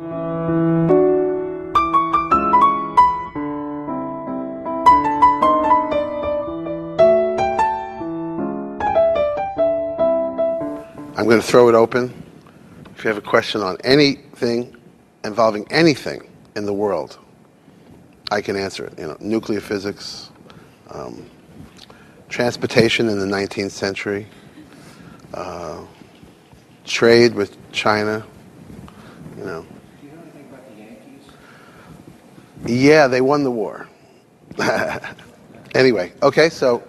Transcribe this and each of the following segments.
I'm going to throw it open. If you have a question on anything involving anything in the world, I can answer it. Nuclear physics, transportation in the 19th century, trade with China. Do you know anything about the Yankees? Yeah, they won the war. Anyway, okay, so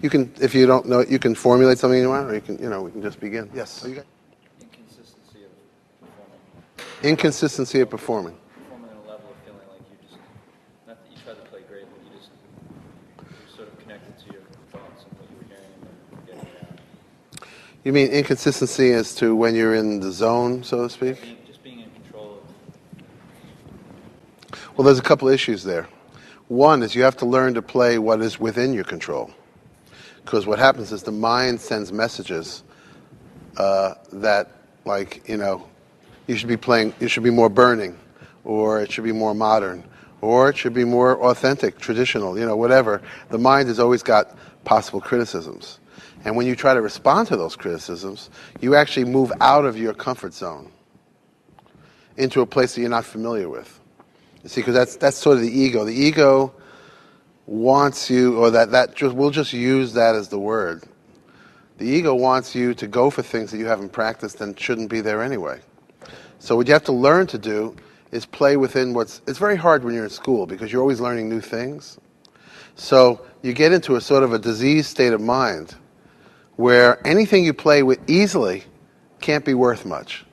you can, if you don't know it, you can formulate something you want, or you can, we can just begin. Yes. Inconsistency of performing. Inconsistency of performing. Performing at a level of feeling like you just, not that you try to play great, but you're sort of connected to your thoughts and what you were hearing and getting it out. You mean inconsistency as to when you're in the zone, so to speak? Just being in control of. Well, there's a couple issues there. One is you have to learn to play what is within your control. Because what happens is the mind sends messages that, like, you should be playing, it should be more burning, or it should be more modern, or it should be more authentic, traditional, whatever. The mind has always got possible criticisms. And when you try to respond to those criticisms, you actually move out of your comfort zone into a place that you're not familiar with. You see, because that's sort of the ego. The ego wants you, or we'll just use that as the word. The ego wants you to go for things that you haven't practiced and shouldn't be there anyway. So what you have to learn to do is play within it's very hard when you're in school because you're always learning new things. So you get into a sort of a diseased state of mind where anything you play with easily can't be worth much.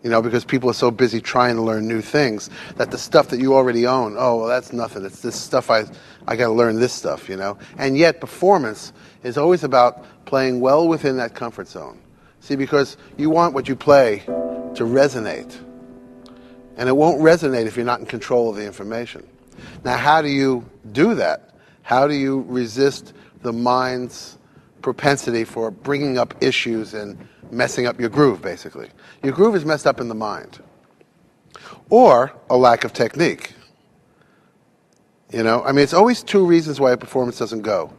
Because people are so busy trying to learn new things that the stuff that you already own, oh, well, that's nothing. It's this stuff I got to learn this stuff, And yet performance is always about playing well within that comfort zone. See, because you want what you play to resonate. And it won't resonate if you're not in control of the information. Now, how do you do that? How do you resist the mind's propensity for bringing up issues and messing up your groove, basically? Your groove is messed up in the mind. Or a lack of technique. It's always two reasons why a performance doesn't go.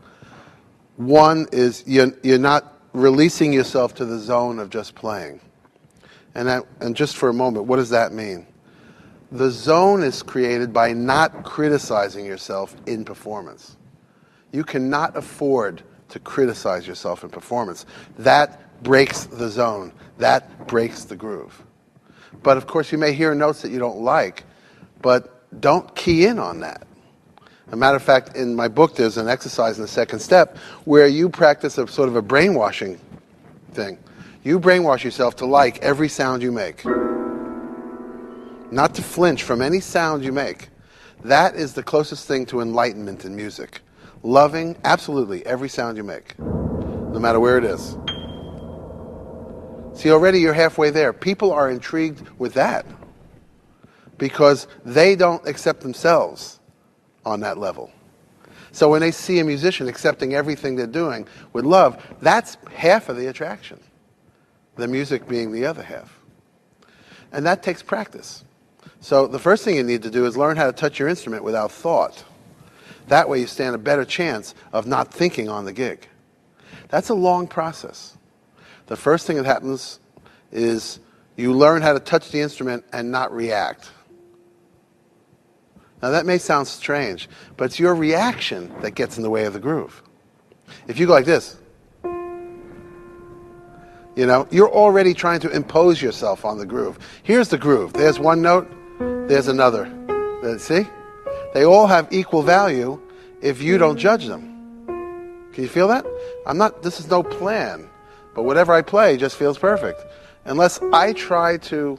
One is you're not releasing yourself to the zone of just playing. And just for a moment, what does that mean? The zone is created by not criticizing yourself in performance. You cannot afford to criticize yourself in performance. That breaks the zone. That breaks the groove. But of course, you may hear notes that you don't like, but don't key in on that. As a matter of fact, in my book, there's an exercise in the second step where you practice a sort of a brainwashing thing. You brainwash yourself to like every sound you make. Not to flinch from any sound you make. That is the closest thing to enlightenment in music. Loving absolutely every sound you make, no matter where it is. See, already you're halfway there. People are intrigued with that because they don't accept themselves on that level. So when they see a musician accepting everything they're doing with love, that's half of the attraction. The music being the other half. And that takes practice. So the first thing you need to do is learn how to touch your instrument without thought. That way you stand a better chance of not thinking on the gig. That's a long process. The first thing that happens is you learn how to touch the instrument and not react. Now that may sound strange, but it's your reaction that gets in the way of the groove. If you go like this, you're already trying to impose yourself on the groove. Here's the groove. There's one note, there's another. See? They all have equal value if you don't judge them. Can you feel that? This is no plan, but whatever I play just feels perfect. Unless I try to,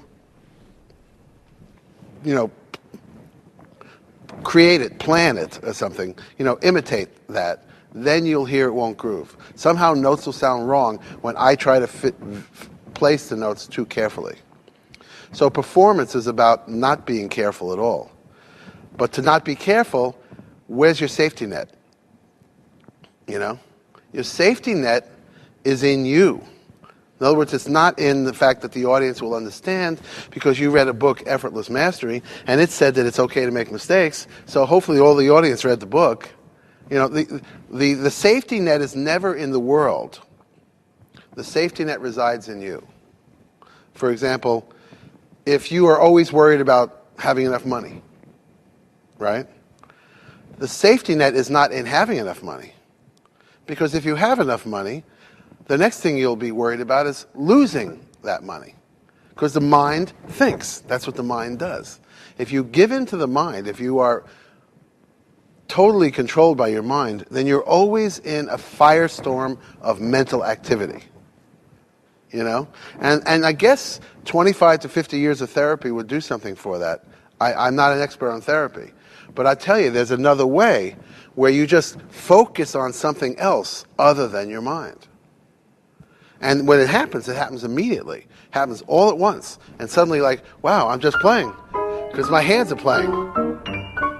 create it, plan it or something, imitate that, then you'll hear it won't groove. Somehow notes will sound wrong when I try to place the notes too carefully. So performance is about not being careful at all. But to not be careful, where's your safety net? Your safety net is in you. In other words, it's not in the fact that the audience will understand because you read a book, Effortless Mastery, and it said that it's okay to make mistakes, so hopefully all the audience read the book. You know, the safety net is never in the world. The safety net resides in you. For example, if you are always worried about having enough money, right? The safety net is not in having enough money. Because if you have enough money, the next thing you'll be worried about is losing that money. Because the mind thinks. That's what the mind does. If you give in to the mind, if you are totally controlled by your mind, then you're always in a firestorm of mental activity. You know? And I guess 25 to 50 years of therapy would do something for that. I'm not an expert on therapy. But I tell you, there's another way where you just focus on something else other than your mind. And when it happens immediately. It happens all at once. And suddenly like, wow, I'm just playing. Because my hands are playing.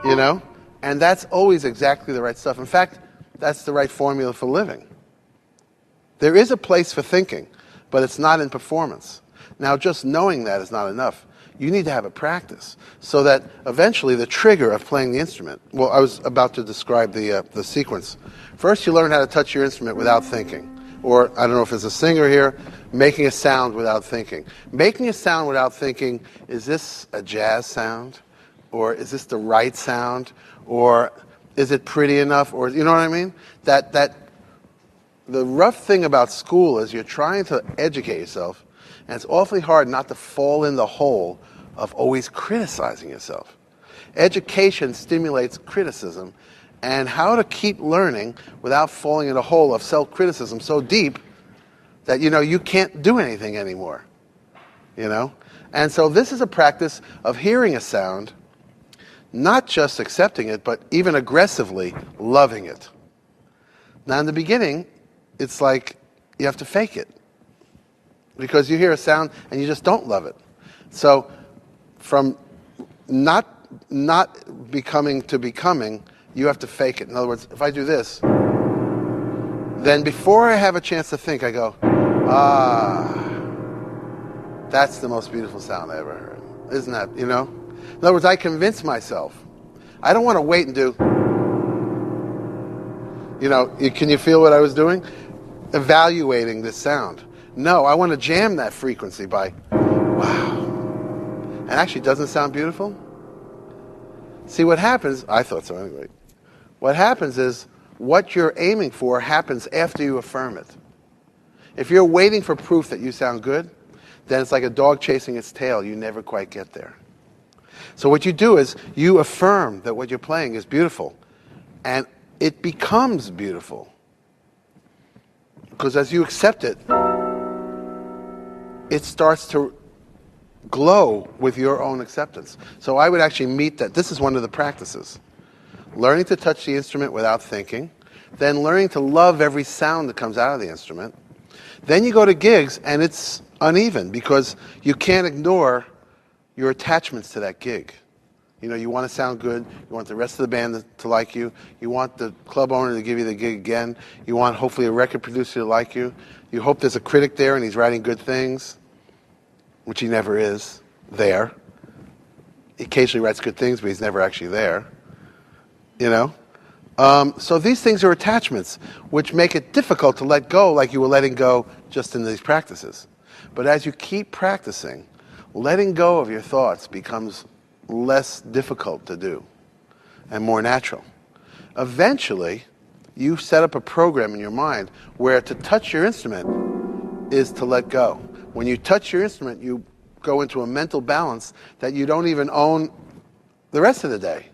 You know? And that's always exactly the right stuff. In fact, that's the right formula for living. There is a place for thinking, but it's not in performance. Now, just knowing that is not enough. You need to have a practice so that eventually the trigger of playing the instrument, well, I was about to describe the sequence. First, you learn how to touch your instrument without thinking. Or, I don't know if there's a singer here, making a sound without thinking. Making a sound without thinking, is this a jazz sound? Or is this the right sound? Or is it pretty enough? Or, you know what I mean? That the rough thing about school is you're trying to educate yourself, and it's awfully hard not to fall in the hole of always criticizing yourself. Education stimulates criticism, and how to keep learning without falling in a hole of self-criticism so deep that, you know, you can't do anything anymore. You know? And so this is a practice of hearing a sound, not just accepting it, but even aggressively loving it. Now, in the beginning, it's like you have to fake it. Because you hear a sound and you just don't love it. So from not becoming to becoming, you have to fake it. In other words, if I do this, then before I have a chance to think, I go, that's the most beautiful sound I ever heard. Isn't that, you know? In other words, I convince myself. I don't want to wait and do, you know, can you feel what I was doing? Evaluating this sound. No, I want to jam that frequency by, wow. And actually, doesn't it sound beautiful? See, what happens, I thought so anyway. What happens is what you're aiming for happens after you affirm it. If you're waiting for proof that you sound good, then it's like a dog chasing its tail. You never quite get there. So what you do is you affirm that what you're playing is beautiful, and it becomes beautiful. Because as you accept it, it starts to glow with your own acceptance. So I would actually meet that. This is one of the practices. Learning to touch the instrument without thinking, then learning to love every sound that comes out of the instrument. Then you go to gigs, and it's uneven because you can't ignore your attachments to that gig. You know, you want to sound good. You want the rest of the band to like you. You want the club owner to give you the gig again. You want, hopefully, a record producer to like you. You hope there's a critic there and he's writing good things, which he never is there. He occasionally writes good things, but he's never actually there. You know? So these things are attachments, which make it difficult to let go like you were letting go just in these practices. But as you keep practicing, letting go of your thoughts becomes less difficult to do and more natural. Eventually, you set up a program in your mind where to touch your instrument is to let go. When you touch your instrument, you go into a mental balance that you don't even own the rest of the day.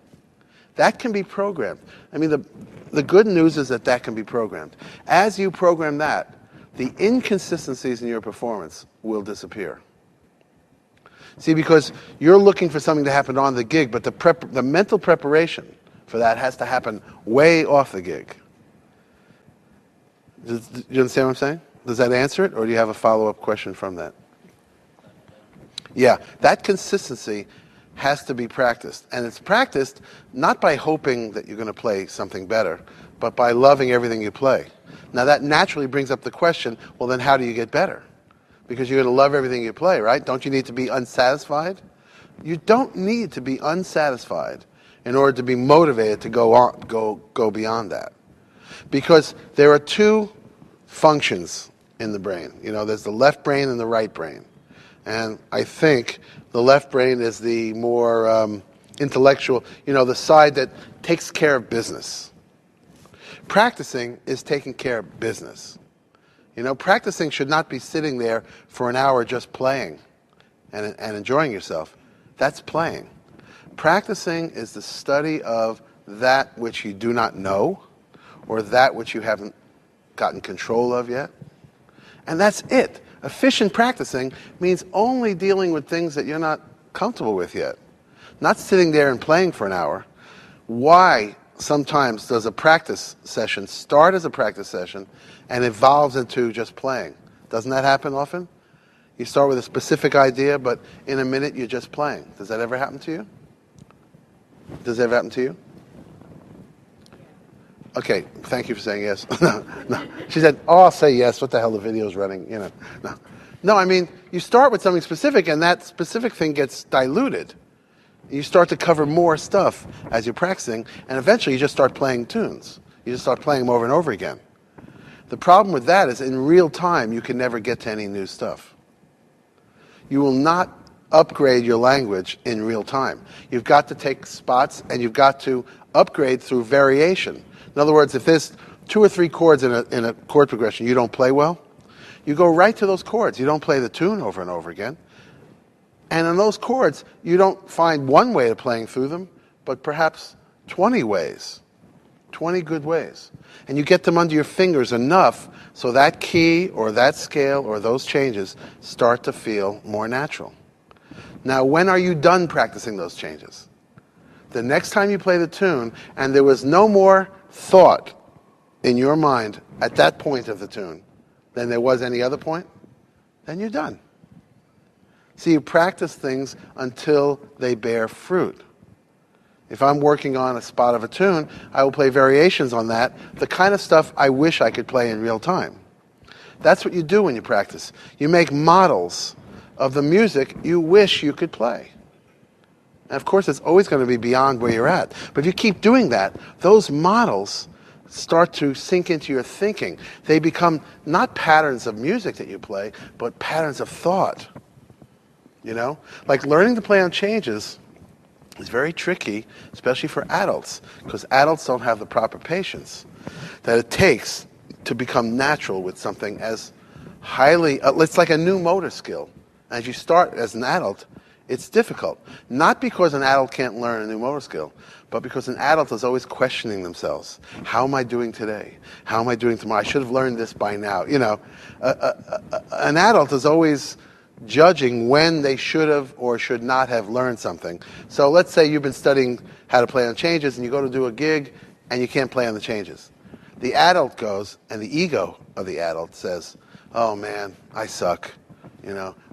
That can be programmed. I mean, the good news is that that can be programmed. As you program that, the inconsistencies in your performance will disappear. See, because you're looking for something to happen on the gig, but the mental preparation for that has to happen way off the gig. Do you understand what I'm saying? Does that answer it, or do you have a follow-up question from that? Yeah, that consistency has to be practiced. And it's practiced not by hoping that you're going to play something better, but by loving everything you play. Now that naturally brings up the question, well then how do you get better? because you're going to love everything you play, right? Don't you need to be unsatisfied? You don't need to be unsatisfied in order to be motivated to go beyond that. Because there are two functions in the brain. There's the left brain and the right brain. And I think the left brain is the more intellectual, the side that takes care of business. Practicing is taking care of business. Practicing should not be sitting there for an hour just playing and enjoying yourself. That's playing. Practicing is the study of that which you do not know or that which you haven't gotten control of yet. And that's it. Efficient practicing means only dealing with things that you're not comfortable with yet. Not sitting there and playing for an hour. Why sometimes does a practice session start as a practice session and evolves into just playing? Doesn't that happen often? You start with a specific idea, but in a minute you're just playing. Does that ever happen to you? Does that ever happen to you? Okay, thank you for saying yes. No. She said, I'll say yes. What the hell, the video's running, No, I mean, you start with something specific, and that specific thing gets diluted. You start to cover more stuff as you're practicing, and eventually you just start playing tunes. You just start playing them over and over again. The problem with that is in real time, you can never get to any new stuff. You will not upgrade your language in real time. You've got to take spots, and you've got to upgrade through variation. In other words, if there's 2 or 3 chords in a chord progression you don't play well, you go right to those chords. You don't play the tune over and over again. And in those chords, you don't find one way of playing through them, but perhaps 20 ways, 20 good ways. And you get them under your fingers enough so that key or that scale or those changes start to feel more natural. Now, when are you done practicing those changes? The next time you play the tune and there was no more thought in your mind at that point of the tune than there was any other point, then you're done. See, you practice things until they bear fruit. If I'm working on a spot of a tune, I will play variations on that, the kind of stuff I wish I could play in real time. That's what you do when you practice. You make models of the music you wish you could play. And of course, it's always going to be beyond where you're at. But if you keep doing that, those models start to sink into your thinking. They become not patterns of music that you play, but patterns of thought. Like learning to play on changes is very tricky, especially for adults, because adults don't have the proper patience that it takes to become natural with something as highly, it's like a new motor skill. As you start as an adult, it's difficult. Not because an adult can't learn a new motor skill, but because an adult is always questioning themselves. How am I doing today? How am I doing tomorrow? I should have learned this by now. An adult is always judging when they should have or should not have learned something. So let's say you've been studying how to play on changes and you go to do a gig and you can't play on the changes. The adult goes, and the ego of the adult says, oh man, I suck.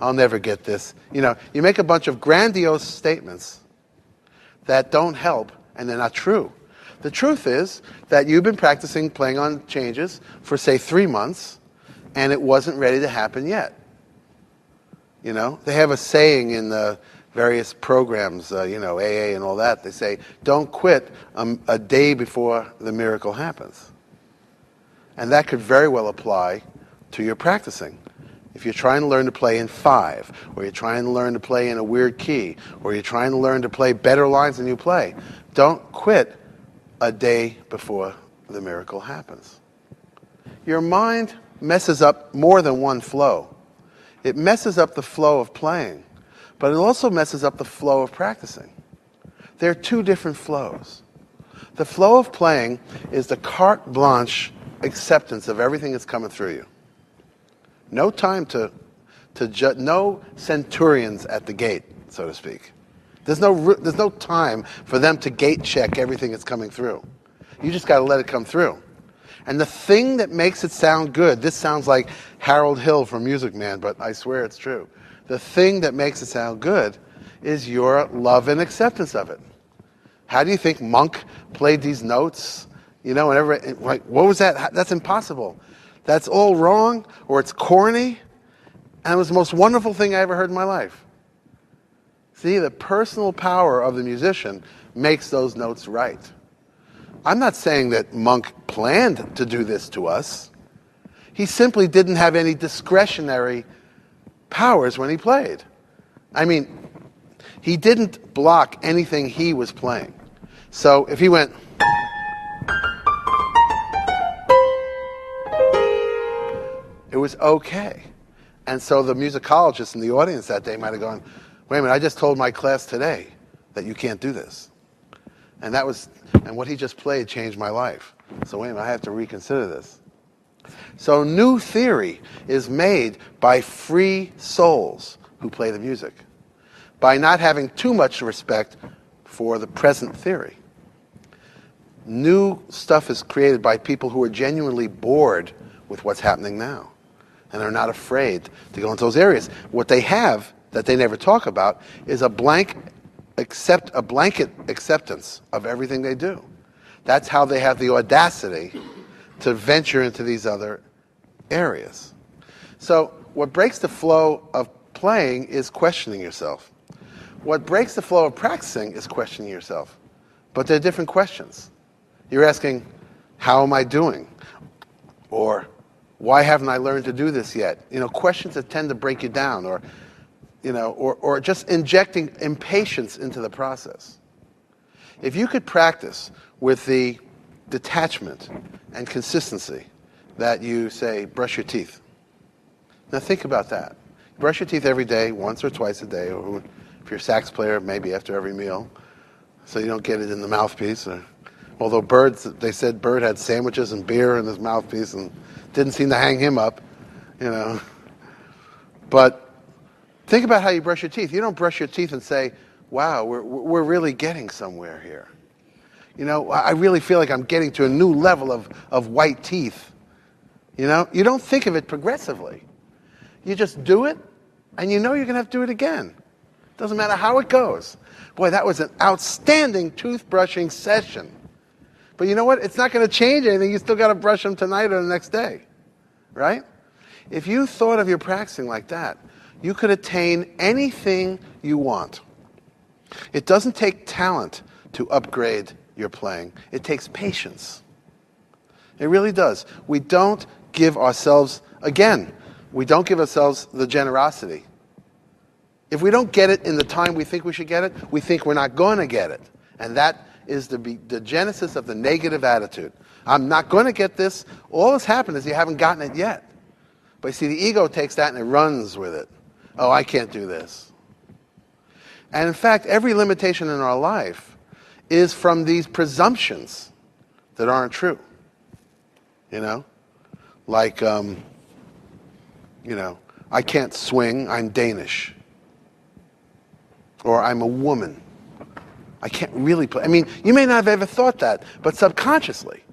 I'll never get this. You make a bunch of grandiose statements that don't help, and they're not true. The truth is that you've been practicing playing on changes for, say, 3 months, and it wasn't ready to happen yet. They have a saying in the various programs, AA and all that. They say, don't quit a day before the miracle happens. And that could very well apply to your practicing. If you're trying to learn to play in 5, or you're trying to learn to play in a weird key, or you're trying to learn to play better lines than you play, don't quit a day before the miracle happens. Your mind messes up more than one flow. It messes up the flow of playing, but it also messes up the flow of practicing. There are 2 different flows. The flow of playing is the carte blanche acceptance of everything that's coming through you. No time to judge, no centurions at the gate, so to speak. There's no time for them to gate check everything that's coming through. You just got to let it come through. And the thing that makes it sound good, this sounds like Harold Hill from Music Man, but I swear it's true. The thing that makes it sound good is your love and acceptance of it. How do you think Monk played these notes? What was that? That's impossible. That's all wrong, or it's corny. And it was the most wonderful thing I ever heard in my life. See, the personal power of the musician makes those notes right. I'm not saying that Monk planned to do this to us. He simply didn't have any discretionary powers when he played. I mean, he didn't block anything he was playing. So if he went, it was okay. And so the musicologists in the audience that day might have gone, wait a minute, I just told my class today that you can't do this. And what he just played changed my life. So wait a minute, I have to reconsider this. So new theory is made by free souls who play the music, by not having too much respect for the present theory. New stuff is created by people who are genuinely bored with what's happening now and are not afraid to go into those areas. What they have that they never talk about is a blanket acceptance of everything they do. That's how they have the audacity to venture into these other areas. So what breaks the flow of playing is questioning yourself. What breaks the flow of practicing is questioning yourself. But they're different questions. You're asking, how am I doing? Or, why haven't I learned to do this yet? Questions that tend to break you down, or just injecting impatience into the process. If you could practice with the detachment and consistency that you say, brush your teeth. Now think about that. Brush your teeth every day, once or twice a day, or if you're a sax player, maybe after every meal, so you don't get it in the mouthpiece. Although they said Bird had sandwiches and beer in his mouthpiece and didn't seem to hang him up, But think about how you brush your teeth. You don't brush your teeth and say, wow, we're really getting somewhere here. I really feel like I'm getting to a new level of white teeth. You don't think of it progressively. You just do it, and you're going to have to do it again. Doesn't matter how it goes. Boy, that was an outstanding toothbrushing session. But you know what? It's not going to change anything. You still got to brush them tonight or the next day, right? If you thought of your practicing like that, you could attain anything you want. It doesn't take talent to upgrade your playing. It takes patience. It really does. We don't give ourselves the generosity. If we don't get it in the time we think we should get it, we think we're not going to get it. And that is the genesis of the negative attitude. I'm not going to get this. All that's happened is you haven't gotten it yet. But you see, the ego takes that and it runs with it. Oh, I can't do this. And in fact, every limitation in our life is from these presumptions that aren't true. Like, I can't swing, I'm Danish. Or I'm a woman. I can't really play. I mean, you may not have ever thought that, but subconsciously,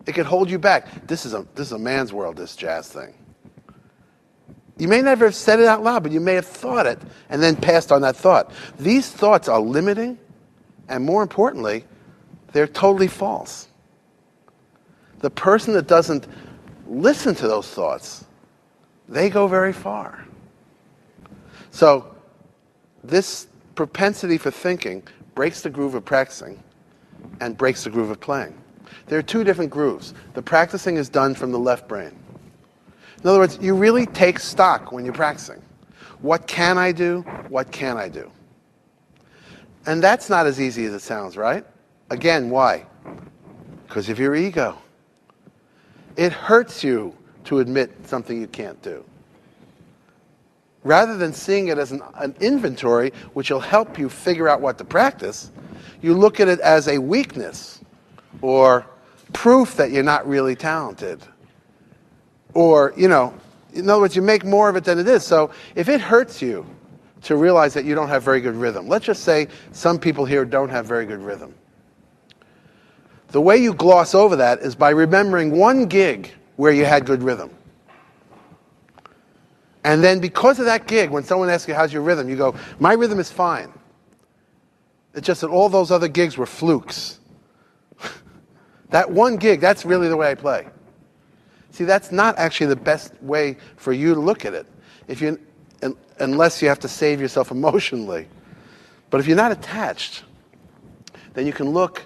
it could hold you back. This is a man's world, this jazz thing. You may never have said it out loud, but you may have thought it and then passed on that thought. These thoughts are limiting, and more importantly, they're totally false. The person that doesn't listen to those thoughts, they go very far. So this propensity for thinking breaks the groove of practicing and breaks the groove of playing. There are two different grooves. The practicing is done from the left brain. In other words, you really take stock when you're practicing. What can I do? What can I do? And that's not as easy as it sounds, right? Again, why? Because of your ego. It hurts you to admit something you can't do. Rather than seeing it as an inventory, which will help you figure out what to practice, you look at it as a weakness or proof that you're not really talented. Or, in other words, you make more of it than it is. So if it hurts you to realize that you don't have very good rhythm, let's just say some people here don't have very good rhythm. The way you gloss over that is by remembering one gig where you had good rhythm. And then because of that gig, when someone asks you, how's your rhythm? You go, my rhythm is fine. It's just that all those other gigs were flukes. That one gig, that's really the way I play. See, that's not actually the best way for you to look at it. unless you have to save yourself emotionally. But if you're not attached, then you can look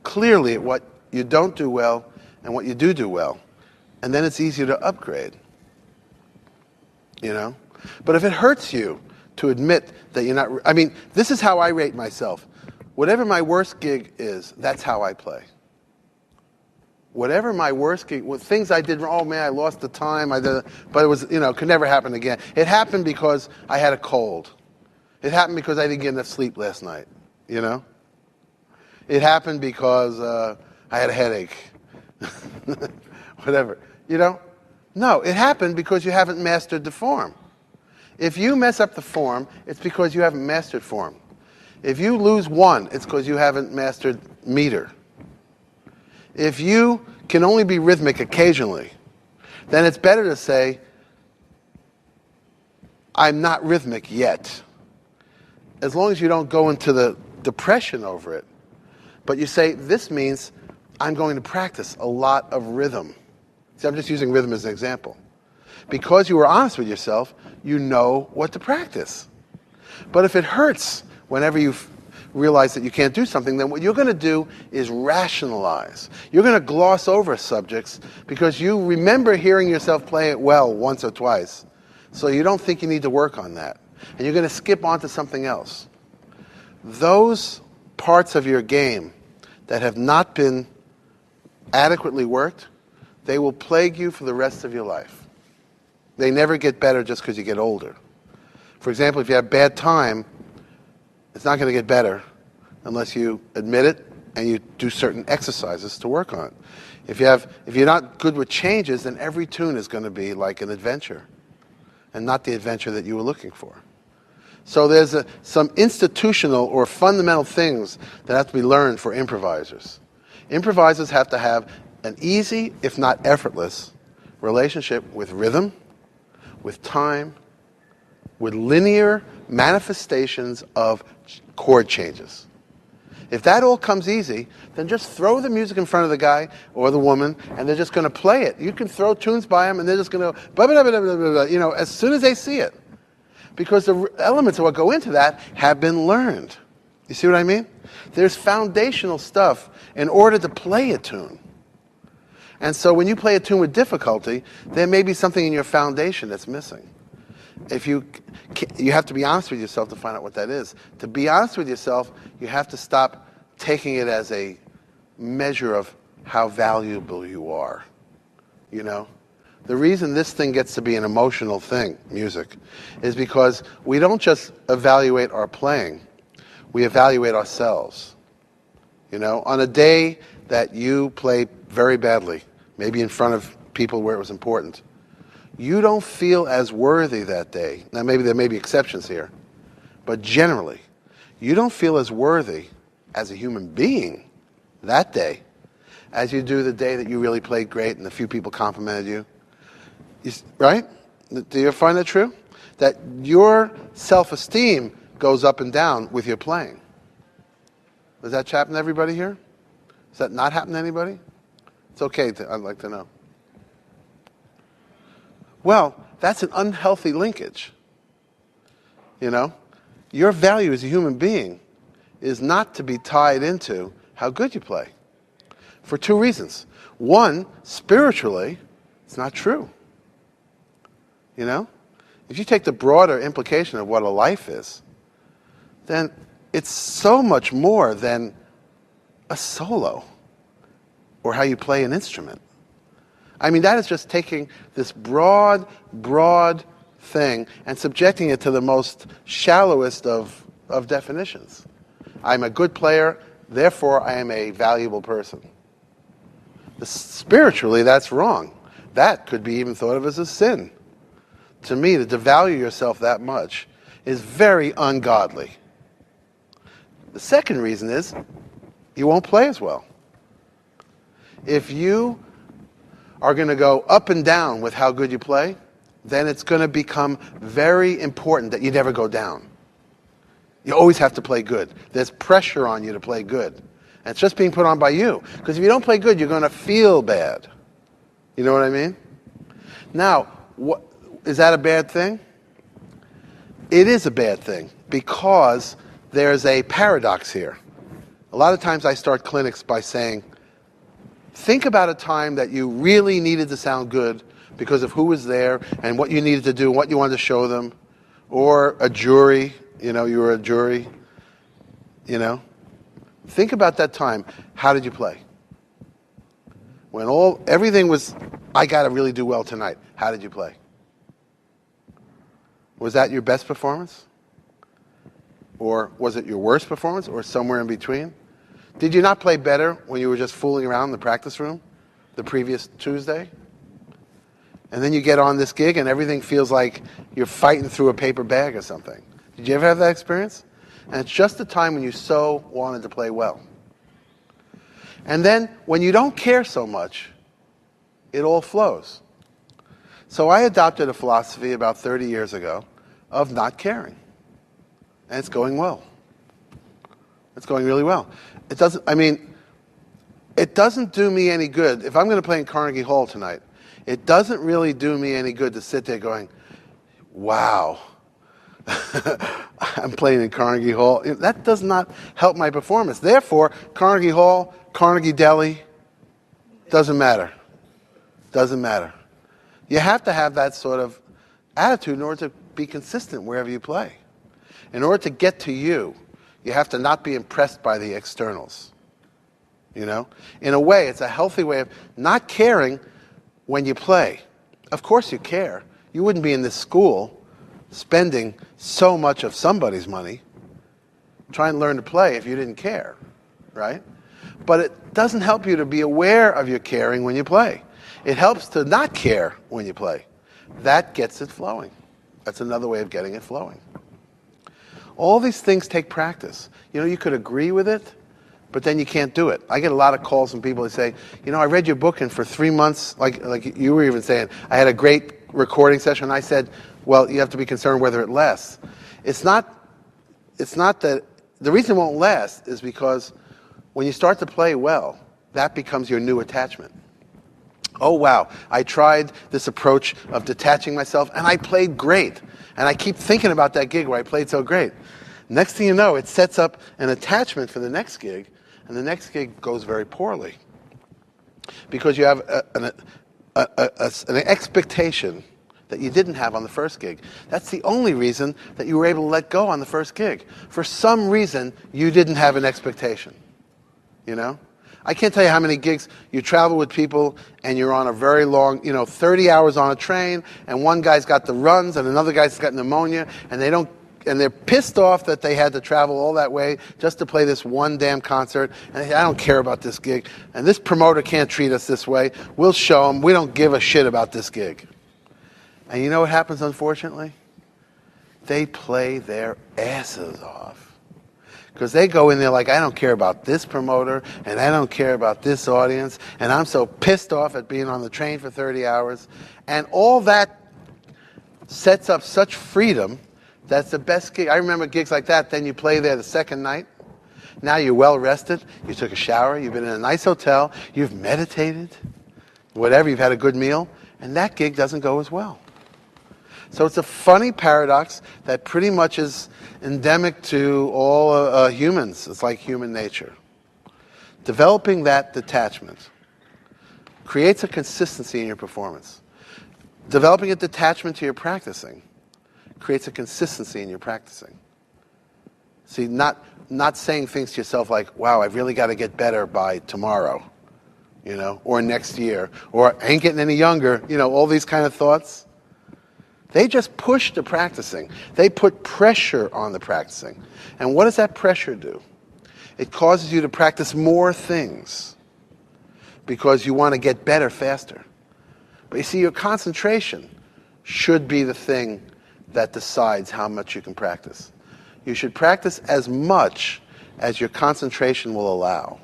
clearly at what you don't do well and what you do well. And then it's easier to upgrade. You know? But if it hurts you to admit that you're not... I mean, this is how I rate myself. Whatever my worst gig is, that's how I play. Whatever my worst gig... things I did wrong, oh man, I lost the time, but it was, could never happen again. It happened because I had a cold. It happened because I didn't get enough sleep last night, It happened because I had a headache. Whatever, No, it happened because you haven't mastered the form. If you mess up the form, it's because you haven't mastered form. If you lose one, it's because you haven't mastered meter. If you can only be rhythmic occasionally, then it's better to say, I'm not rhythmic yet. As long as you don't go into the depression over it. But you say, this means I'm going to practice a lot of rhythm. See, I'm just using rhythm as an example. Because you were honest with yourself, you know what to practice. But if it hurts whenever you realize that you can't do something, then what you're going to do is rationalize. You're going to gloss over subjects because you remember hearing yourself play it well once or twice. So you don't think you need to work on that. And you're going to skip on to something else. Those parts of your game that have not been adequately worked, they will plague you for the rest of your life. They never get better just because you get older. For example, if you have bad time, it's not going to get better unless you admit it and you do certain exercises to work on it. If you're not good with changes, then every tune is going to be like an adventure and not the adventure that you were looking for. So there's some institutional or fundamental things that have to be learned for improvisers. Improvisers have to have an easy, if not effortless, relationship with rhythm, with time, with linear manifestations of chord changes. If that all comes easy, then just throw the music in front of the guy or the woman, and they're just going to play it. You can throw tunes by them, and they're just going to blah, blah, blah, blah, blah, blah, as soon as they see it. Because the elements of what go into that have been learned. You see what I mean? There's foundational stuff in order to play a tune. And so when you play a tune with difficulty, there may be something in your foundation that's missing. If you have to be honest with yourself to find out what that is. To be honest with yourself, you have to stop taking it as a measure of how valuable you are. The reason this thing gets to be an emotional thing, music, is because we don't just evaluate our playing, we evaluate ourselves. On a day that you play very badly, maybe in front of people where it was important, you don't feel as worthy that day. Now, maybe there may be exceptions here, but generally, you don't feel as worthy as a human being that day as you do the day that you really played great and a few people complimented you. Right? Do you find that true? That your self-esteem goes up and down with your playing. Does that happen to everybody here? Does that not happen to anybody? It's okay, I'd like to know. Well, that's an unhealthy linkage. Your value as a human being is not to be tied into how good you play. For two reasons. One, spiritually, it's not true. If you take the broader implication of what a life is, then it's so much more than a solo or how you play an instrument. I mean, that is just taking this broad thing and subjecting it to the most shallowest of definitions. I'm a good player, therefore I am a valuable person. Spiritually, that's wrong. That could be even thought of as a sin. To me, to devalue yourself that much is very ungodly. The second reason is you won't play as well. If you are going to go up and down with how good you play, then it's going to become very important that you never go down. You always have to play good. There's pressure on you to play good. And it's just being put on by you. Because if you don't play good, you're going to feel bad. You know what I mean? Now, is that a bad thing? It is a bad thing because there's a paradox here. A lot of times I start clinics by saying, think about a time that you really needed to sound good because of who was there and what you needed to do, what you wanted to show them, or a jury, you were a jury, Think about that time. How did you play? When everything was, I got to really do well tonight. How did you play? Was that your best performance? Or was it your worst performance, or somewhere in between? Did you not play better when you were just fooling around in the practice room the previous Tuesday? And then you get on this gig and everything feels like you're fighting through a paper bag or something. Did you ever have that experience? And it's just the time when you so wanted to play well. And then when you don't care so much, it all flows. So I adopted a philosophy about 30 years ago of not caring. And it's going well. It's going really well. It doesn't do me any good. If I'm going to play in Carnegie Hall tonight, it doesn't really do me any good to sit there going, wow, I'm playing in Carnegie Hall. That does not help my performance. Therefore, Carnegie Hall, Carnegie Deli, doesn't matter. Doesn't matter. You have to have that sort of attitude in order to be consistent wherever you play. In order to get to you, you have to not be impressed by the externals. In a way, it's a healthy way of not caring when you play. Of course you care. You wouldn't be in this school spending so much of somebody's money trying to learn to play if you didn't care, right? But it doesn't help you to be aware of your caring when you play. It helps to not care when you play. That gets it flowing. That's another way of getting it flowing. All these things take practice. You could agree with it, but then you can't do it. I get a lot of calls from people who say, I read your book and for 3 months, like you were even saying, I had a great recording session. And I said, well, you have to be concerned whether it lasts. It's not that, the reason it won't last is because when you start to play well, that becomes your new attachment. Oh, wow, I tried this approach of detaching myself and I played great. And I keep thinking about that gig where I played so great. Next thing you know, it sets up an attachment for the next gig, and the next gig goes very poorly. Because you have an expectation that you didn't have on the first gig. That's the only reason that you were able to let go on the first gig. For some reason, you didn't have an expectation. I can't tell you how many gigs you travel with people and you're on a very long, 30 hours on a train, and one guy's got the runs and another guy's got pneumonia, and they're pissed off that they had to travel all that way just to play this one damn concert. And they say, I don't care about this gig. And this promoter can't treat us this way. We'll show them. We don't give a shit about this gig. And you know what happens, unfortunately? They play their asses off. Because they go in there like, I don't care about this promoter, and I don't care about this audience, and I'm so pissed off at being on the train for 30 hours. And all that sets up such freedom. That's the best gig. I remember gigs like that. Then you play there the second night. Now you're well rested. You took a shower. You've been in a nice hotel. You've meditated. Whatever. You've had a good meal. And that gig doesn't go as well. So it's a funny paradox that pretty much is endemic to all humans. It's like human nature. Developing that detachment creates a consistency in your performance. Developing a detachment to your practicing creates a consistency in your practicing. See, not saying things to yourself like, wow, I've really got to get better by tomorrow, or next year, or I ain't getting any younger, all these kind of thoughts. They just push the practicing. They put pressure on the practicing. And what does that pressure do? It causes you to practice more things because you want to get better faster. But you see, your concentration should be the thing that decides how much you can practice. You should practice as much as your concentration will allow.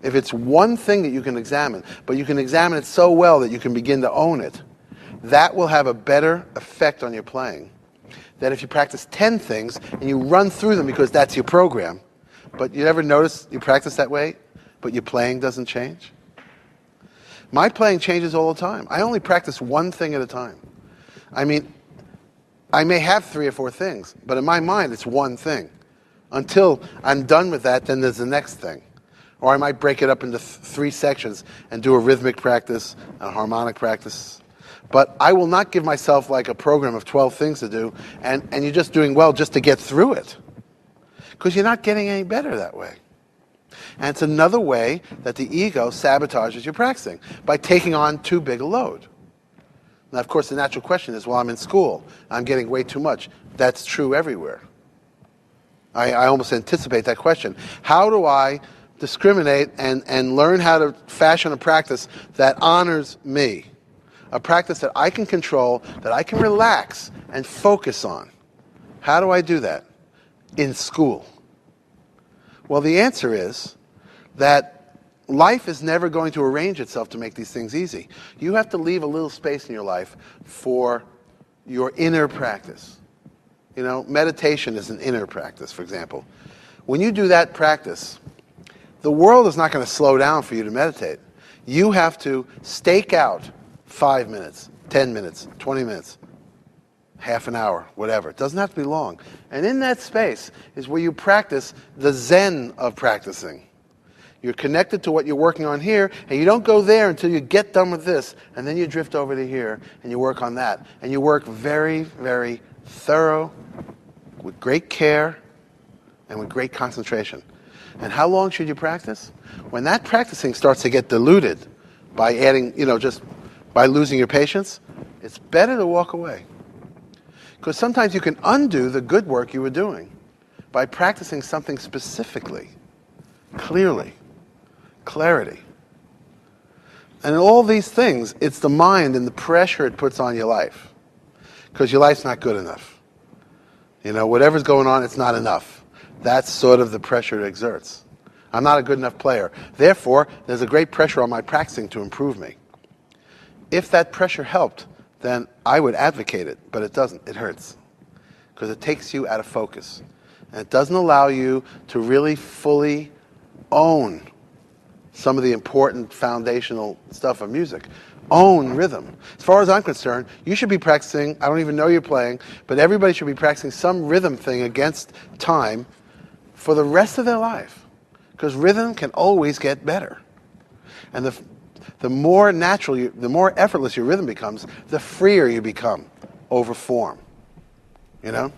If it's one thing that you can examine, but you can examine it so well that you can begin to own it, that will have a better effect on your playing than if you practice 10 things and you run through them because that's your program. But you ever notice you practice that way, but your playing doesn't change? My playing changes all the time. I only practice one thing at a time. I may have 3 or 4 things, but in my mind, it's one thing. Until I'm done with that, then there's the next thing. Or I might break it up into 3 sections and do a rhythmic practice, a harmonic practice. But I will not give myself like a program of 12 things to do, and you're just doing well just to get through it. Because you're not getting any better that way. And it's another way that the ego sabotages your practicing, by taking on too big a load. Now, of course, the natural question is, well, I'm in school. I'm getting way too much. That's true everywhere. I almost anticipate that question. How do I discriminate and learn how to fashion a practice that honors me? A practice that I can control, that I can relax and focus on. How do I do that? In school. Well, the answer is that life is never going to arrange itself to make these things easy. You have to leave a little space in your life for your inner practice. You know, meditation is an inner practice, for example. When you do that practice, the world is not going to slow down for you to meditate. You have to stake out 5 minutes, 10 minutes, 20 minutes, half an hour, whatever. It doesn't have to be long. And in that space is where you practice the Zen of practicing. You're connected to what you're working on here, and you don't go there until you get done with this, and then you drift over to here, and you work on that. And you work very, very thorough, with great care, and with great concentration. And how long should you practice? When that practicing starts to get diluted by adding, just by losing your patience, it's better to walk away. Because sometimes you can undo the good work you were doing by practicing something specifically, clearly, clarity. And in all these things, it's the mind and the pressure it puts on your life. Because your life's not good enough. Whatever's going on, it's not enough. That's sort of the pressure it exerts. I'm not a good enough player. Therefore, there's a great pressure on my practicing to improve me. If that pressure helped, then I would advocate it, but it doesn't. It hurts. Because it takes you out of focus. And it doesn't allow you to really fully own some of the important foundational stuff of music. Own rhythm. As far as I'm concerned, you should be practicing, I don't even know you're playing, but everybody should be practicing some rhythm thing against time for the rest of their life. Because rhythm can always get better. And the more natural, the more effortless your rhythm becomes, the freer you become over form. You know?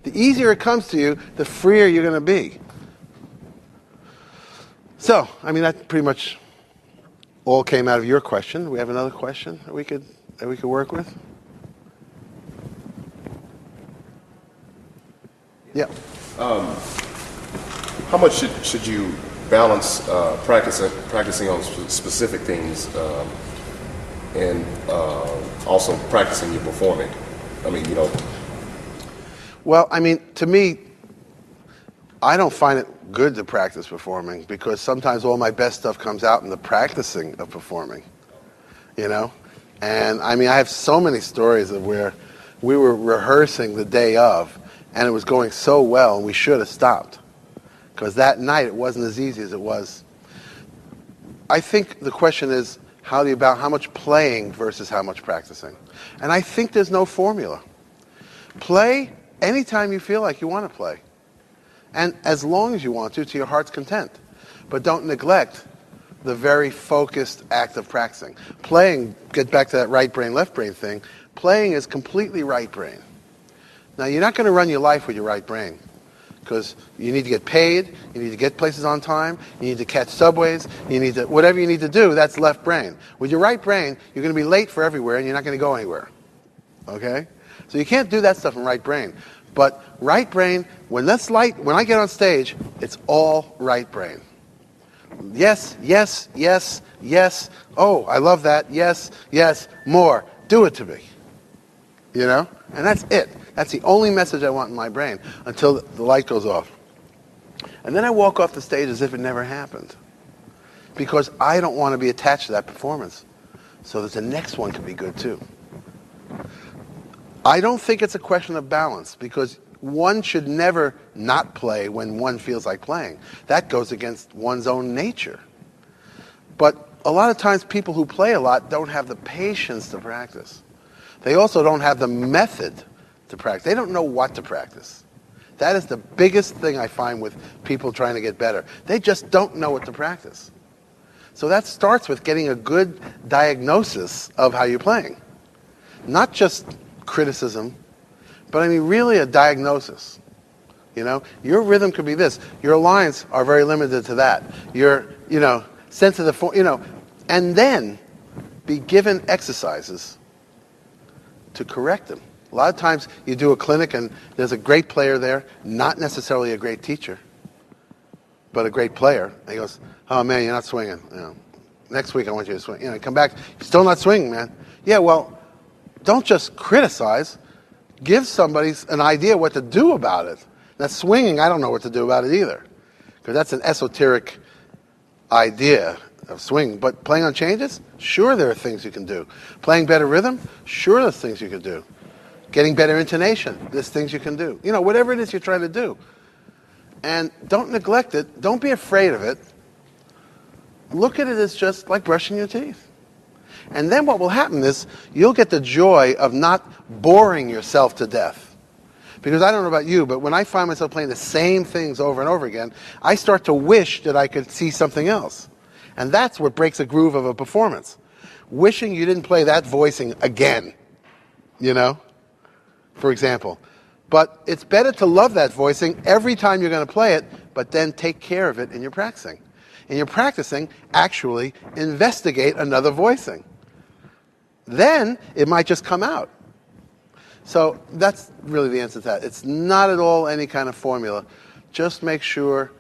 The easier it comes to you, the freer you're going to be. So, that pretty much all came out of your question. Do we have another question that we could work with? Yeah. How much should you balance practicing on specific things and also practicing your performing? Well, to me, I don't find it good to practice performing because sometimes all my best stuff comes out in the practicing of performing, And I have so many stories of where we were rehearsing the day of and it was going so well and we should have stopped because that night it wasn't as easy as it was. I think the question is about how much playing versus how much practicing. And I think there's no formula. Play anytime you feel like you want to play. And as long as you want to your heart's content. But don't neglect the very focused act of practicing. Playing, get back to that right brain, left brain thing, playing is completely right brain. Now, you're not going to run your life with your right brain because you need to get paid, you need to get places on time, you need to catch subways, whatever you need to do, that's left brain. With your right brain, you're going to be late for everywhere and you're not going to go anywhere. Okay? So you can't do that stuff in right brain. But right brain, when I get on stage, it's all right brain. Yes, yes, yes, yes. Oh, I love that. Yes, yes, more. Do it to me. you know? And that's it. That's the only message I want in my brain until the light goes off. And then I walk off the stage as if it never happened, because I don't want to be attached to that performance, so that the next one can be good too. I don't think it's a question of balance, because one should never not play when one feels like playing. That goes against one's own nature. But a lot of times people who play a lot don't have the patience to practice. They also don't have the method to practice. They don't know what to practice. That is the biggest thing I find with people trying to get better. They just don't know what to practice. So that starts with getting a good diagnosis of how you're playing. Not just criticism, but I mean really a diagnosis. You know, your rhythm could be this. Your lines are very limited to that. Your, sense of the form, and then be given exercises to correct them. A lot of times you do a clinic and there's a great player there, not necessarily a great teacher, but a great player. And he goes, "Oh man, you're not swinging. Next week I want you to swing." Come back, you're still not swinging, man. Yeah, well, don't just criticize. Give somebody an idea what to do about it. Now, swinging, I don't know what to do about it either, because that's an esoteric idea of swinging. But playing on changes, sure, there are things you can do. Playing better rhythm, sure, there's things you can do. Getting better intonation, there's things you can do. Whatever it is you're trying to do. And don't neglect it. Don't be afraid of it. Look at it as just like brushing your teeth. And then what will happen is you'll get the joy of not boring yourself to death. Because I don't know about you, but when I find myself playing the same things over and over again, I start to wish that I could see something else. And that's what breaks a groove of a performance. Wishing you didn't play that voicing again, for example. But it's better to love that voicing every time you're going to play it, but then take care of it in your practicing. In your practicing, actually investigate another voicing. Then it might just come out. So that's really the answer to that. It's not at all any kind of formula. Just make sure.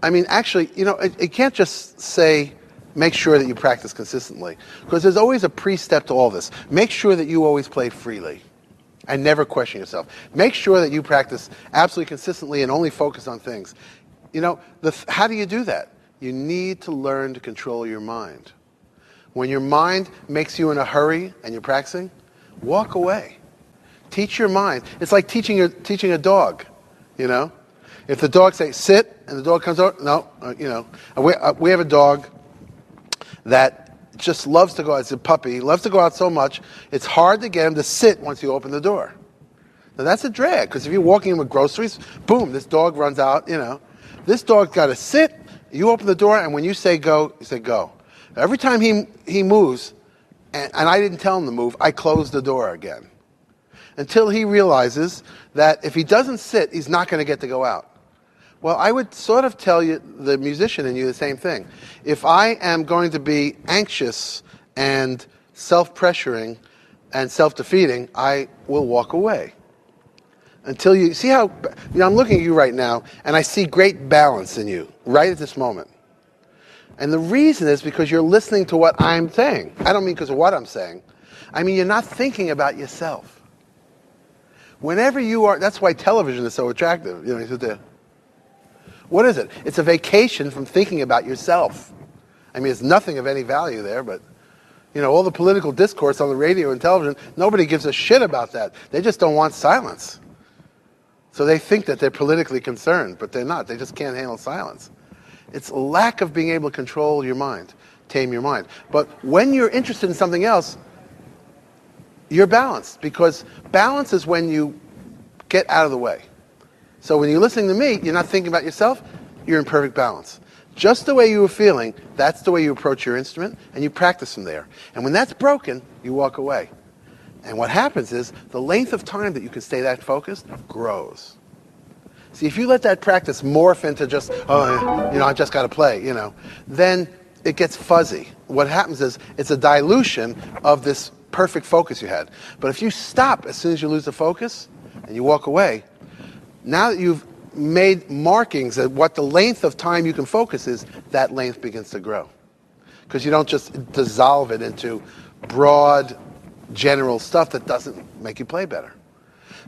Actually, it can't just say make sure that you practice consistently, because there's always a pre-step to all this. Make sure that you always play freely and never question yourself. Make sure that you practice absolutely consistently and only focus on things. How do you do that? You need to learn to control your mind. When your mind makes you in a hurry and you're practicing, walk away. Teach your mind. It's like teaching a dog, If the dog says sit and the dog comes out, no, we have a dog that just loves to go out. It's a puppy. He loves to go out so much, it's hard to get him to sit once you open the door. Now that's a drag, because if you're walking in with groceries, boom, this dog runs out, This dog's got to sit, you open the door, and when you say go, you say go. Every time he moves, and I didn't tell him to move, I close the door again. Until he realizes that if he doesn't sit, he's not going to get to go out. Well, I would sort of tell you, the musician in you, the same thing. If I am going to be anxious and self-pressuring and self-defeating, I will walk away. Until you see how, I'm looking at you right now, and I see great balance in you right at this moment. And the reason is because you're listening to what I'm saying. I don't mean because of what I'm saying. I mean, you're not thinking about yourself. Whenever you are, that's why television is so attractive. You sit there. What is it? It's a vacation from thinking about yourself. I mean, it's nothing of any value there, but, all the political discourse on the radio and television, nobody gives a shit about that. They just don't want silence. So they think that they're politically concerned, but they're not. They just can't handle silence. It's a lack of being able to control your mind, tame your mind. But when you're interested in something else, you're balanced, because balance is when you get out of the way. So when you're listening to me, you're not thinking about yourself, you're in perfect balance. Just the way you were feeling, that's the way you approach your instrument, and you practice from there. And when that's broken, you walk away. And what happens is the length of time that you can stay that focused grows. See, if you let that practice morph into just, I just got to play, then it gets fuzzy. What happens is it's a dilution of this perfect focus you had. But if you stop as soon as you lose the focus and you walk away, now that you've made markings at what the length of time you can focus is, that length begins to grow. Because you don't just dissolve it into broad general stuff that doesn't make you play better.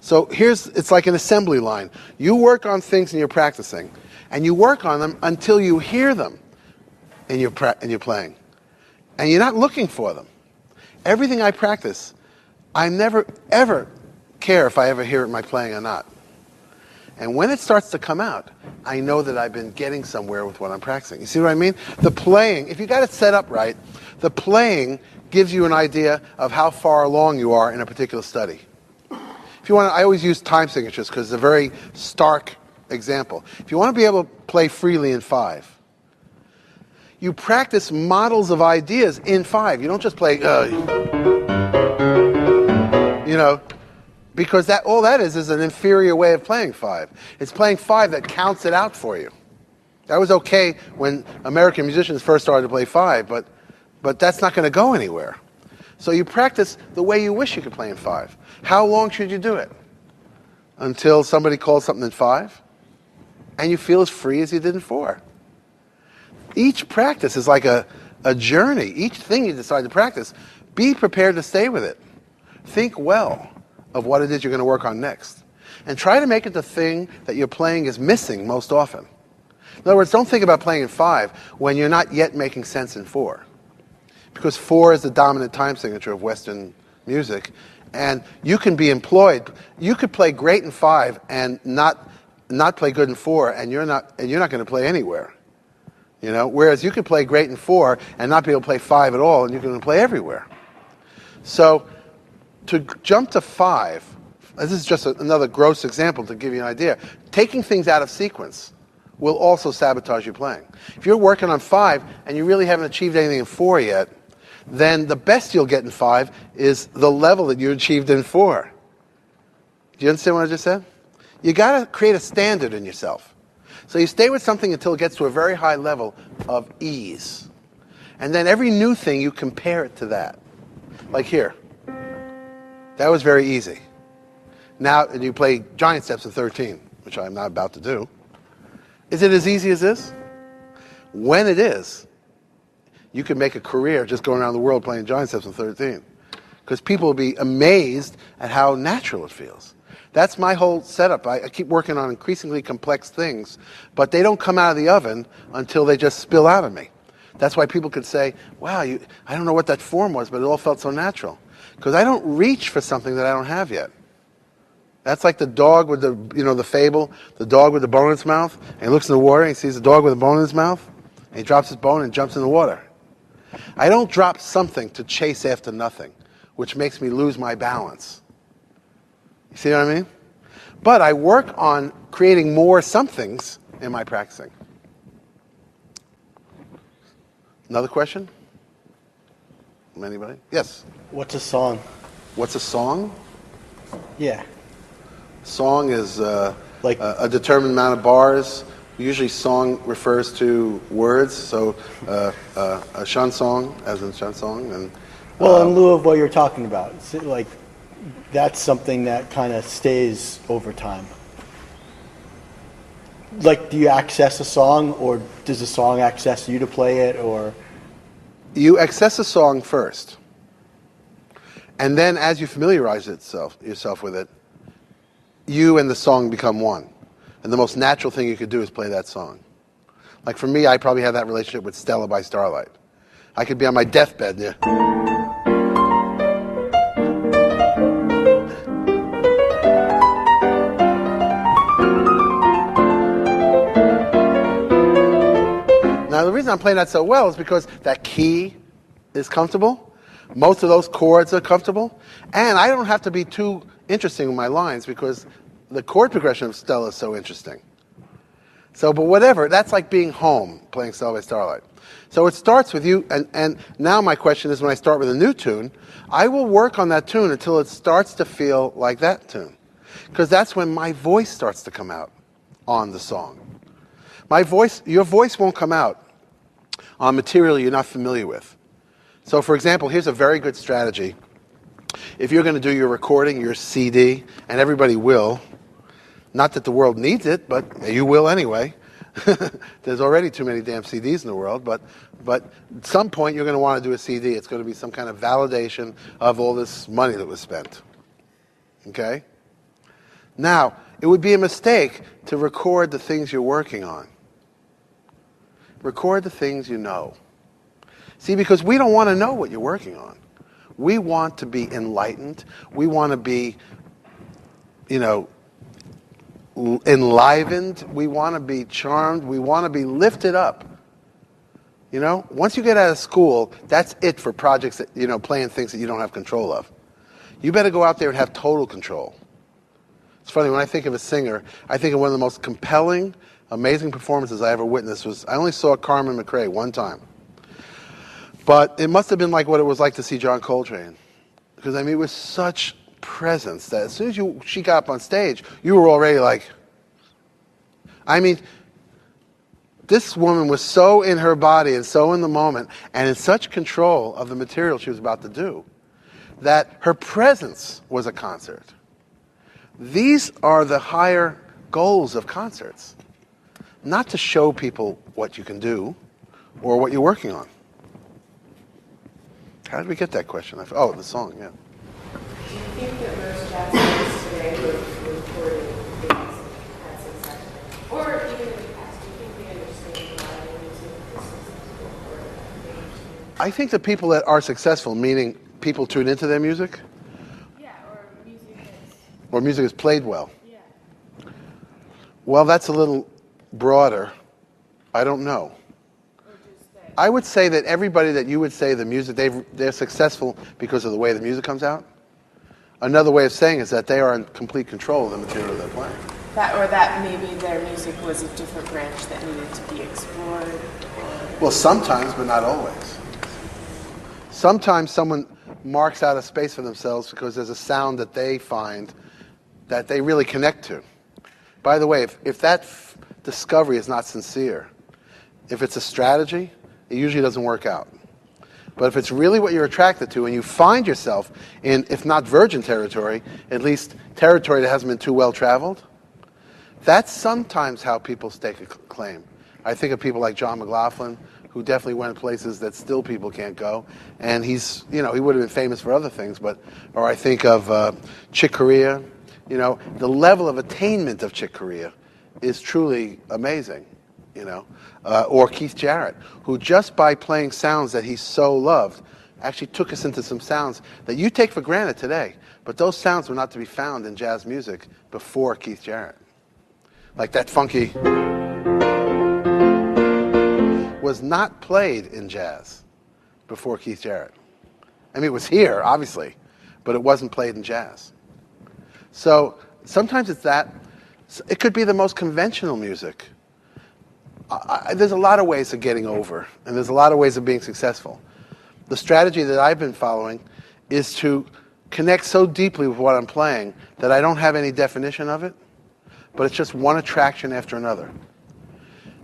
So it's like an assembly line. You work on things and you're practicing, and you work on them until you hear them and you're playing. And you're not looking for them. Everything I practice, I never, ever care if I ever hear it in my playing or not. And when it starts to come out, I know that I've been getting somewhere with what I'm practicing. You see what I mean? The playing, if you got it set up right, the playing gives you an idea of how far along you are in a particular study. If you want to, I always use time signatures because it's a very stark example. If you want to be able to play freely in 5, you practice models of ideas in 5. You don't just play, because all that is an inferior way of playing 5. It's playing 5 that counts it out for you. That was okay when American musicians first started to play 5, but that's not going to go anywhere. So you practice the way you wish you could play in 5. How long should you do it? Until somebody calls something in 5, and you feel as free as you did in 4. Each practice is like a journey. Each thing you decide to practice, be prepared to stay with it. Think well of what it is you're going to work on next. And try to make it the thing that your playing is missing most often. In other words, don't think about playing in 5 when you're not yet making sense in 4. Because 4 is the dominant time signature of Western music. And you can be employed. You could play great in 5 and not play good in 4, and you're not going to play anywhere. Whereas you could play great in 4 and not be able to play 5 at all, and you're going to play everywhere. So to jump to 5, this is just another gross example to give you an idea. Taking things out of sequence will also sabotage your playing. If you're working on 5 and you really haven't achieved anything in 4 yet, then the best you'll get in 5 is the level that you achieved in 4. Do you understand what I just said? You got to create a standard in yourself. So you stay with something until it gets to a very high level of ease. And then every new thing, you compare it to that. Like here. That was very easy. Now you play giant steps in 13, which I'm not about to do. Is it as easy as this? When it is, you can make a career just going around the world playing giant steps in 13. Because people will be amazed at how natural it feels. That's my whole setup. I keep working on increasingly complex things, but they don't come out of the oven until they just spill out of me. That's why people could say, wow, I don't know what that form was, but it all felt so natural. Because I don't reach for something that I don't have yet. That's like the dog with the fable, the dog with the bone in its mouth, and he looks in the water and he sees the dog with a bone in his mouth, and he drops his bone and jumps in the water. I don't drop something to chase after nothing, which makes me lose my balance. You see what I mean? But I work on creating more somethings in my practicing. Another question? Anybody? Yes? What's a song? What's a song? Yeah. Song is Like- a determined amount of bars. Usually song refers to words, so a chanson, as in chanson. And, Well, in lieu of what you're talking about, like that's something that kind of stays over time. Like, do you access a song, or does the song access you to play it, or? You access a song first. And then as you familiarize yourself with it, you and the song become one. And the most natural thing you could do is play that song. Like for me, I probably have that relationship with Stella by Starlight. I could be on my deathbed, yeah. Now, the reason I'm playing that so well is because that key is comfortable. Most of those chords are comfortable. And I don't have to be too interesting with my lines because the chord progression of Stella is so interesting. So, but whatever, that's like being home, playing Stella by Starlight. So it starts with you, and now my question is when I start with a new tune, I will work on that tune until it starts to feel like that tune. Because that's when my voice starts to come out on the song. Your voice won't come out on material you're not familiar with. So for example, here's a very good strategy. If you're going to do your recording, your CD, and everybody will, not that the world needs it, but you will anyway, There's already too many damn CDs in the world, but at some point you're going to want to do a CD. It's going to be some kind of validation of all this money that was spent. Okay? Now, it would be a mistake to record the things you're working on. Record the things you know. See, because we don't want to know what you're working on. We want to be enlightened. We want to be, enlivened. We want to be charmed. We want to be lifted up. Once you get out of school, that's it for projects that, playing things that you don't have control of. You better go out there and have total control. It's funny, when I think of a singer, I think of one of the most compelling, amazing performances I ever witnessed I only saw Carmen McRae one time. But it must have been like what it was like to see John Coltrane. Because, it was such presence that as soon as she got up on stage, you were already like... this woman was so in her body and so in the moment and in such control of the material she was about to do that her presence was a concert. These are the higher goals of concerts. Not to show people what you can do or what you're working on. How did we get that question? Oh, the song, yeah. Do you think that most jazz artists today who have recorded things had success? Or even in the past, do you think they understand why music is successful? Or they understand? I think the people that are successful, meaning people tune into their music, Yeah, or music is played well. yeah. Well, that's a little broader. I don't know. Or just that. I would say that everybody that you would say the music, they're successful because of the way the music comes out. Another way of saying is that they are in complete control of the material they're playing. That maybe their music was a different branch that needed to be explored. Well, sometimes, but not always. Sometimes someone marks out a space for themselves because there's a sound that they find that they really connect to. By the way, if that discovery is not sincere, if it's a strategy, it usually doesn't work out. But if it's really what you're attracted to and you find yourself in, if not virgin territory, at least territory that hasn't been too well traveled, that's sometimes how people stake a claim. I think of people like John McLaughlin, who definitely went places that still people can't go. And he's, he would have been famous for other things, or I think of Chick Corea. The level of attainment of Chick Corea is truly amazing. Or Keith Jarrett, who just by playing sounds that he so loved, actually took us into some sounds that you take for granted today. But those sounds were not to be found in jazz music before Keith Jarrett. Like that funky was not played in jazz before Keith Jarrett. It was here, obviously, but it wasn't played in jazz. So sometimes it's that. It could be the most conventional music. There's a lot of ways of getting over, and there's a lot of ways of being successful. The strategy that I've been following is to connect so deeply with what I'm playing that I don't have any definition of it, but it's just one attraction after another.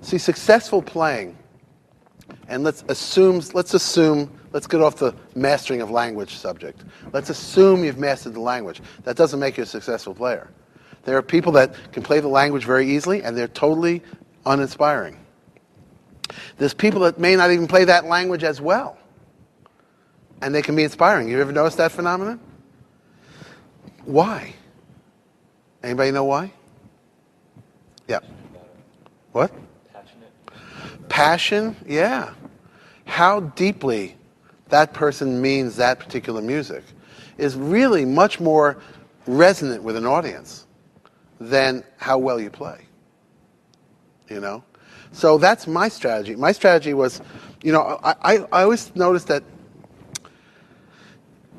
See, successful playing, and let's get off the mastering of language subject. Let's assume you've mastered the language. That doesn't make you a successful player. There are people that can play the language very easily, and they're totally uninspiring. There's people that may not even play that language as well, and they can be inspiring. You ever noticed that phenomenon? Why? Anybody know why? Yeah. What? Passionate. Passion? Yeah. How deeply that person means that particular music is really much more resonant with an audience than how well you play. So that's my strategy. My strategy was, I always noticed that,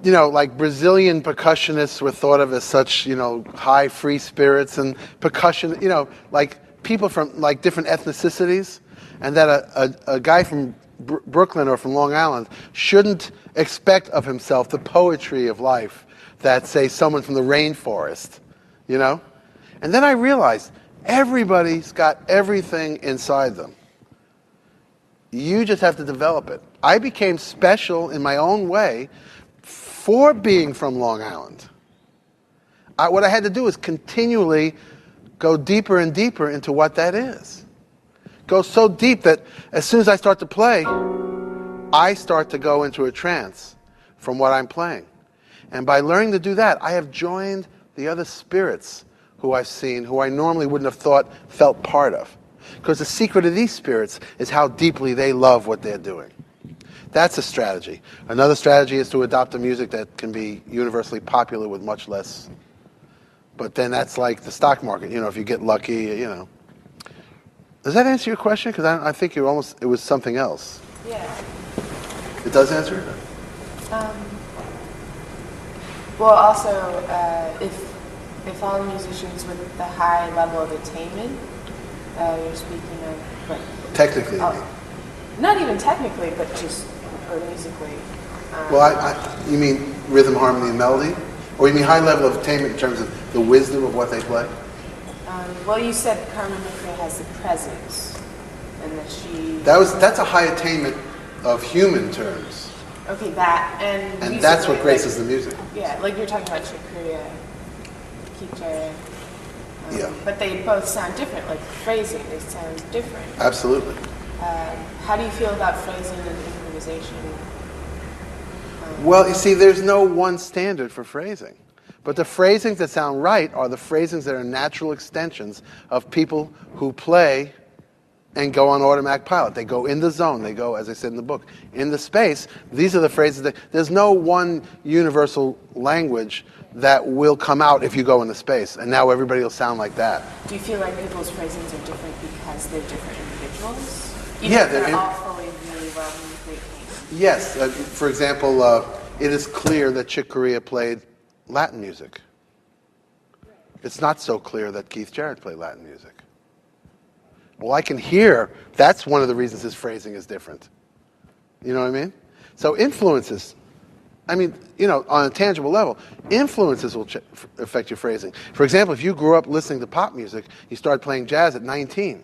like Brazilian percussionists were thought of as such, high free spirits, and percussion, like people from like different ethnicities, and that a guy from Brooklyn or from Long Island shouldn't expect of himself the poetry of life that, say, someone from the rainforest, And then I realized everybody's got everything inside them. You just have to develop it. I became special in my own way for being from Long Island. What I had to do is continually go deeper and deeper into what that is. goes so deep that as soon as I start to play, I start to go into a trance from what I'm playing. And by learning to do that, I have joined the other spirits who I've seen, who I normally wouldn't have thought felt part of. Because the secret of these spirits is how deeply they love what they're doing. That's a strategy. Another strategy is to adopt a music that can be universally popular with much less. But then that's like the stock market. If you get lucky, Does that answer your question? Because I think it was something else. Yeah. It does answer it? Well, also, if all musicians with the high level of attainment, you're speaking of, like... Technically, oh, not even technically, but just, or musically. Well, you mean rhythm, harmony, and melody? Or you mean high level of attainment in terms of the wisdom of what they play? Well, you said Carmen McRae has the presence, and that she... That's a high attainment of human terms. Okay, that, and that's what graces the music. Yeah, like you're talking about Chick Corea, Keith Jarrett. Yeah. But they both sound different, like phrasing, they sound different. Absolutely. How do you feel about phrasing and improvisation? Well, you see, there's no one standard for phrasing. But the phrasings that sound right are the phrasings that are natural extensions of people who play and go on automatic pilot. They go in the zone. They go, as I said in the book, in the space. These are the phrases that... There's no one universal language that will come out if you go into space, and now everybody will sound like that. Do you feel like people's phrasings are different because they're different individuals? Even Yeah, if they're all fully really well great things. Yes. For example, it is clear that Chick Corea played Latin music. It's not so clear that Keith Jarrett played Latin music. Well, I can hear, that's one of the reasons his phrasing is different. You know what I mean? So influences, on a tangible level, influences will affect your phrasing. For example, if you grew up listening to pop music, you started playing jazz at 19.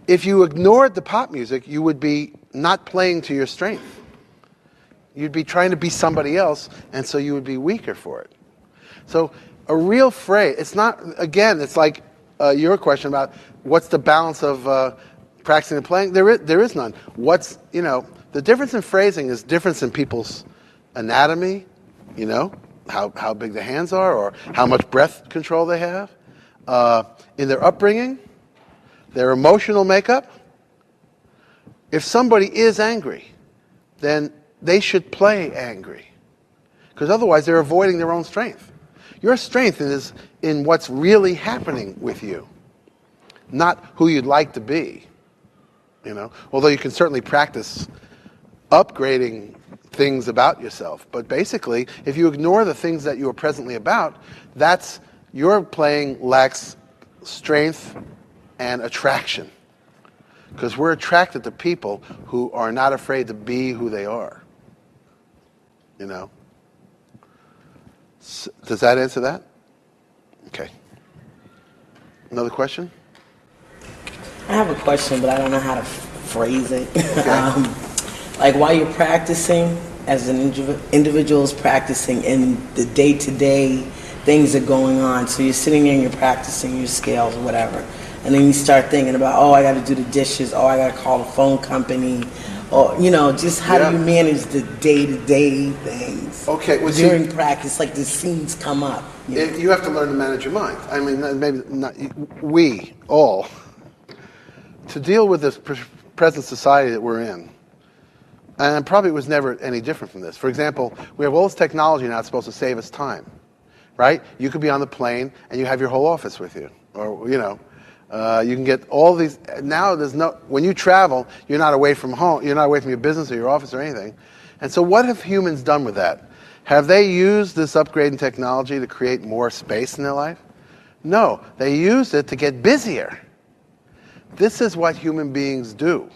If you ignored the pop music, you would be not playing to your strength. You'd be trying to be somebody else, and so you would be weaker for it. So a real phrase, it's not, again, it's like your question about what's the balance of practicing and playing. There is none. The difference in phrasing is difference in people's anatomy, how big the hands are or how much breath control they have, in their upbringing, their emotional makeup. If somebody is angry, then they should play angry, because otherwise they're avoiding their own strength. Your strength is in what's really happening with you, not who you'd like to be. Although you can certainly practice upgrading things about yourself. But basically, if you ignore the things that you are presently about, that's your playing lacks strength and attraction. Because we're attracted to people who are not afraid to be who they are. Does that answer that? Okay. Another question? I have a question, but I don't know how to phrase it. Okay. Like while you're practicing, as an individual is practicing, and the day-to-day things are going on. So you're sitting there and you're practicing your scales or whatever. And then you start thinking about, I got to do the dishes, I got to call the phone company, or, just how do you manage the day-to-day things during practice, like the scenes come up? You have to learn to manage your mind. Maybe not we all. To deal with this present society that we're in, and probably it was never any different from this. For example, we have all this technology now that's supposed to save us time, right? You could be on the plane and you have your whole office with you, or you can get all these. Now when you travel, you're not away from home, you're not away from your business or your office or anything. And so what have humans done with that? Have they used this upgrade in technology to create more space in their life? No, they used it to get busier. This is what human beings do.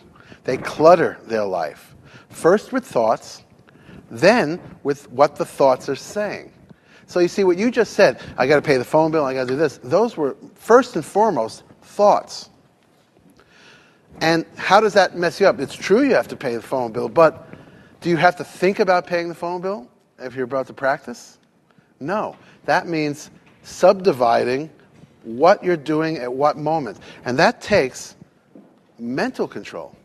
They clutter their life. First with thoughts, then with what the thoughts are saying. So you see what you just said, I got to pay the phone bill, I got to do this. Those were first and foremost thoughts. And how does that mess you up? It's true you have to pay the phone bill, but do you have to think about paying the phone bill if you're about to practice? No. That means subdividing what you're doing at what moment. And that takes mental control.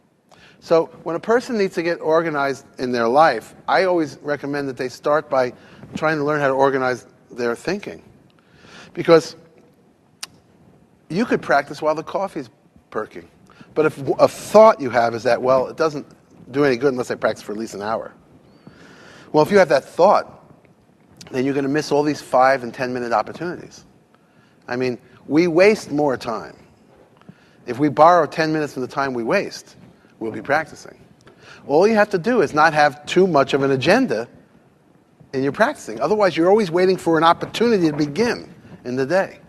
So when a person needs to get organized in their life, I always recommend that they start by trying to learn how to organize their thinking. Because you could practice while the coffee's perking. But if a thought you have is that, well, it doesn't do any good unless I practice for at least an hour. Well, if you have that thought, then you're going to miss all these 5 and 10-minute opportunities. I mean, we waste more time. If we borrow 10 minutes from the time we waste, we'll be practicing. All you have to do is not have too much of an agenda in your practicing. Otherwise, you're always waiting for an opportunity to begin in the day.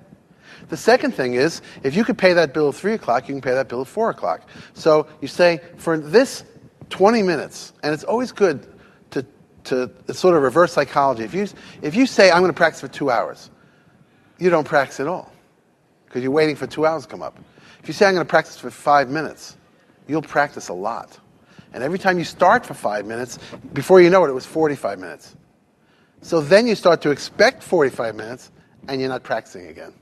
The second thing is, if you could pay that bill at 3 o'clock, you can pay that bill at 4 o'clock. So you say, for this 20 minutes, and it's always good to sort of reverse psychology. If you say, I'm going to practice for 2 hours, you don't practice at all, because you're waiting for 2 hours to come up. If you say, I'm going to practice for 5 minutes, you'll practice a lot. And every time you start for 5 minutes, before you know it, it was 45 minutes. So then you start to expect 45 minutes, and you're not practicing again.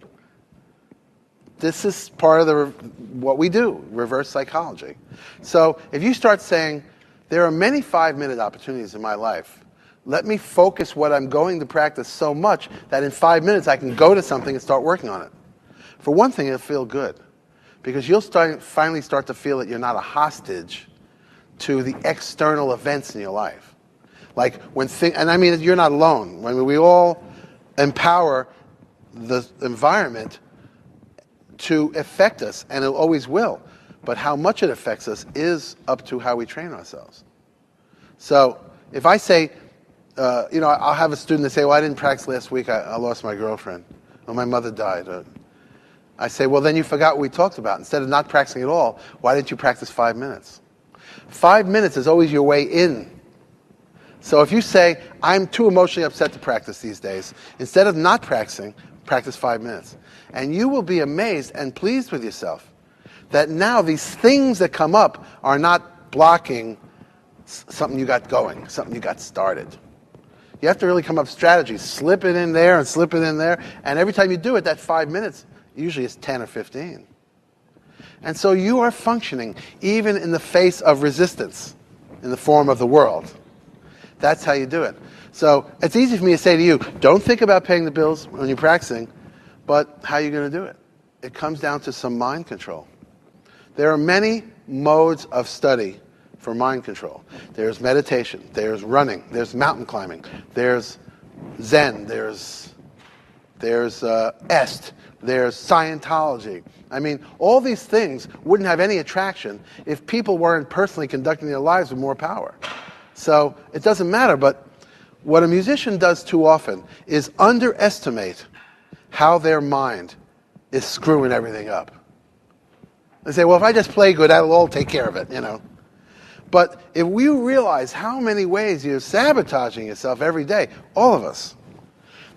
This is part of what we do, reverse psychology. So if you start saying, there are many 5-minute opportunities in my life, let me focus what I'm going to practice so much that in 5 minutes I can go to something and start working on it. For one thing, it'll feel good, because you'll finally start to feel that you're not a hostage to the external events in your life. Like and I mean, you're not alone. I mean, we all empower the environment to affect us, and it always will. But how much it affects us is up to how we train ourselves. So if I say, I'll have a student that say, well, I didn't practice last week, I lost my girlfriend, or my mother died. I say, well, then you forgot what we talked about. Instead of not practicing at all, why didn't you practice 5 minutes? 5 minutes is always your way in. So if you say, I'm too emotionally upset to practice these days, instead of not practicing, practice 5 minutes. And you will be amazed and pleased with yourself that now these things that come up are not blocking something you got going, something you got started. You have to really come up with strategies. Slip it in there and slip it in there. And every time you do it, that 5 minutes usually is 10 or 15. And so you are functioning even in the face of resistance in the form of the world. That's how you do it. So it's easy for me to say to you, don't think about paying the bills when you're practicing, but how are you going to do it? It comes down to some mind control. There are many modes of study for mind control. There's meditation, there's running, there's mountain climbing, there's Zen, there's Est, there's Scientology. I mean, all these things wouldn't have any attraction if people weren't personally conducting their lives with more power. So it doesn't matter, but what a musician does too often is underestimate how their mind is screwing everything up. They say, well, if I just play good, that'll all take care of it, But if we realize how many ways you're sabotaging yourself every day, all of us,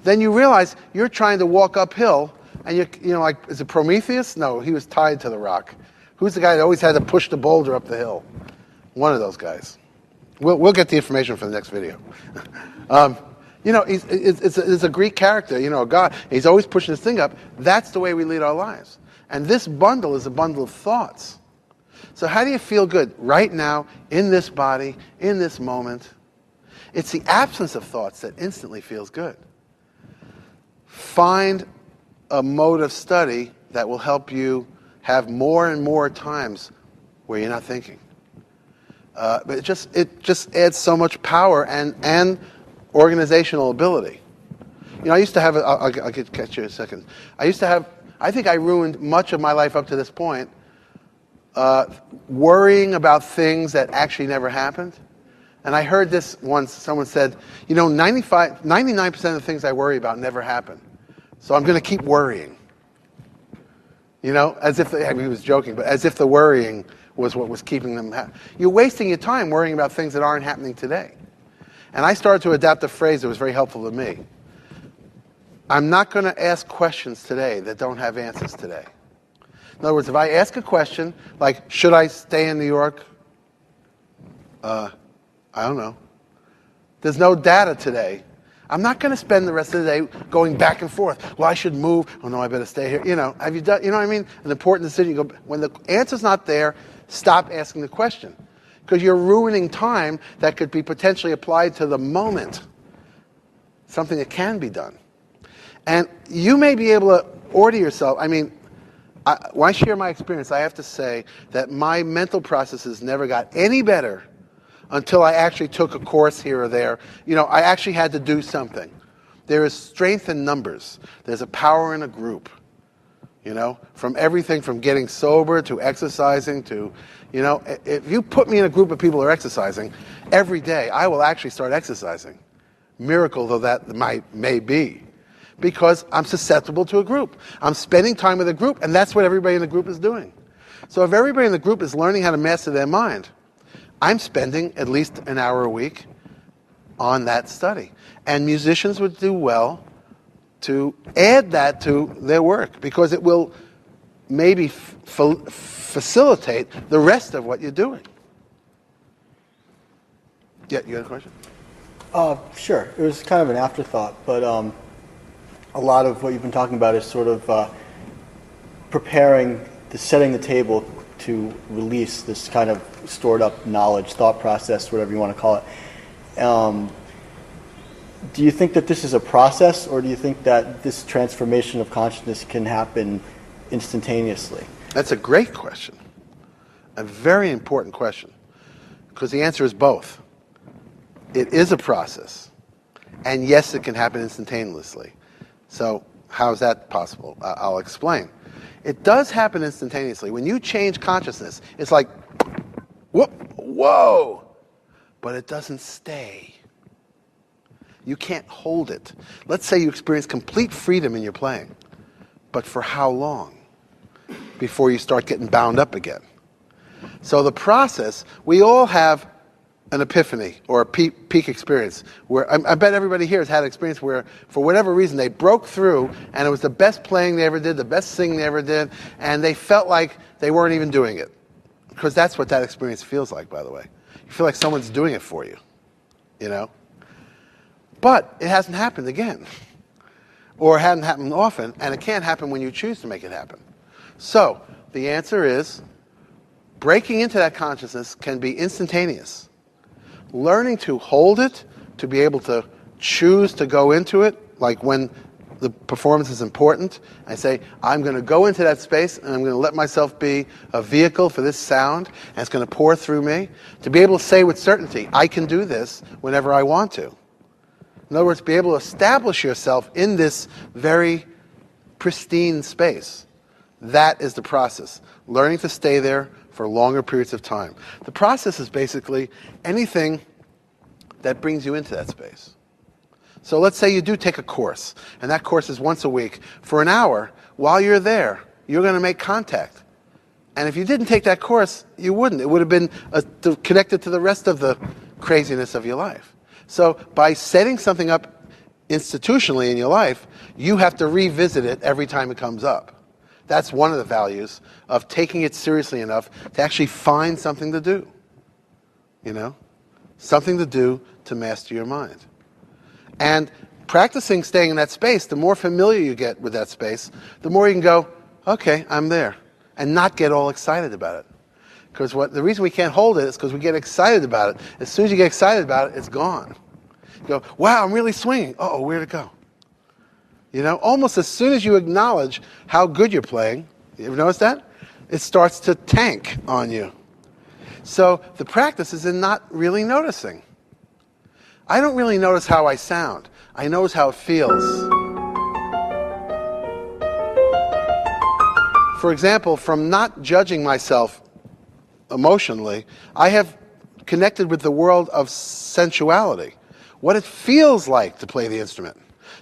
then you realize you're trying to walk uphill, and like, is it Prometheus? No, he was tied to the rock. Who's the guy that always had to push the boulder up the hill? One of those guys. We'll get the information for the next video. It's a Greek character, a god. He's always pushing this thing up. That's the way we lead our lives. And this bundle is a bundle of thoughts. So how do you feel good right now, in this body, in this moment? It's the absence of thoughts that instantly feels good. Find a mode of study that will help you have more and more times where you're not thinking. But it just adds so much power and organizational ability. I used to have, I'll catch you in a second. I think I ruined much of my life up to this point worrying about things that actually never happened. And I heard this once, someone said, 99% of the things I worry about never happen. So I'm going to keep worrying. As if, he was joking, but as if the worrying was what was keeping them happy. You're wasting your time worrying about things that aren't happening today. And I started to adapt a phrase that was very helpful to me. I'm not going to ask questions today that don't have answers today. In other words, if I ask a question like, should I stay in New York? I don't know. There's no data today. I'm not going to spend the rest of the day going back and forth. Well, I should move. Oh, no, I better stay here. Have you done, you know what I mean? An important decision. When the answer's not there, stop asking the question. Because you're ruining time that could be potentially applied to the moment. Something that can be done. And you may be able to order yourself. I mean, when I share my experience, I have to say that my mental processes never got any better until I actually took a course here or there. I actually had to do something. There is strength in numbers. There's a power in a group. From everything from getting sober to exercising to, if you put me in a group of people who are exercising every day, I will actually start exercising. Miracle though that may be. Because I'm susceptible to a group. I'm spending time with a group, and that's what everybody in the group is doing. So if everybody in the group is learning how to master their mind, I'm spending at least an hour a week on that study. And musicians would do well to add that to their work, because it will maybe facilitate the rest of what you're doing. Yeah, you got a question? Sure. It was kind of an afterthought, but a lot of what you've been talking about is sort of setting the table to release this kind of stored up knowledge, thought process, whatever you want to call it. Do you think that this is a process, or do you think that this transformation of consciousness can happen instantaneously? That's a great question. A very important question. Because the answer is both. It is a process. And yes, it can happen instantaneously. So how is that possible? I'll explain. It does happen instantaneously. When you change consciousness, it's like, whoa! But it doesn't stay. You can't hold it. Let's say you experience complete freedom in your playing. But for how long? Before you start getting bound up again. So the process, we all have an epiphany or a peak experience where I bet everybody here has had an experience where, for whatever reason, they broke through and it was the best playing they ever did, the best singing they ever did, and they felt like they weren't even doing it. Because that's what that experience feels like, by the way. You feel like someone's doing it for you, But it hasn't happened again. Or it hadn't happened often, and it can't happen when you choose to make it happen. So, the answer is, breaking into that consciousness can be instantaneous. Learning to hold it, to be able to choose to go into it, like when the performance is important, I say, I'm going to go into that space and I'm going to let myself be a vehicle for this sound, and it's going to pour through me. To be able to say with certainty, I can do this whenever I want to. In other words, be able to establish yourself in this very pristine space. That is the process. Learning to stay there for longer periods of time. The process is basically anything that brings you into that space. So let's say you do take a course, and that course is once a week. For an hour, while you're there, you're going to make contact. And if you didn't take that course, you wouldn't. It would have been connected to the rest of the craziness of your life. So by setting something up institutionally in your life, you have to revisit it every time it comes up. That's one of the values of taking it seriously enough to actually find something to do. Something to do to master your mind. And practicing staying in that space, the more familiar you get with that space, the more you can go, okay, I'm there, and not get all excited about it. Because the reason we can't hold it is because we get excited about it. As soon as you get excited about it, it's gone. You go, wow, I'm really swinging. Uh-oh, where'd it go? Almost as soon as you acknowledge how good you're playing, you ever notice that? It starts to tank on you. So the practice is in not really noticing. I don't really notice how I sound. I notice how it feels. For example, from not judging myself emotionally, I have connected with the world of sensuality. What it feels like to play the instrument.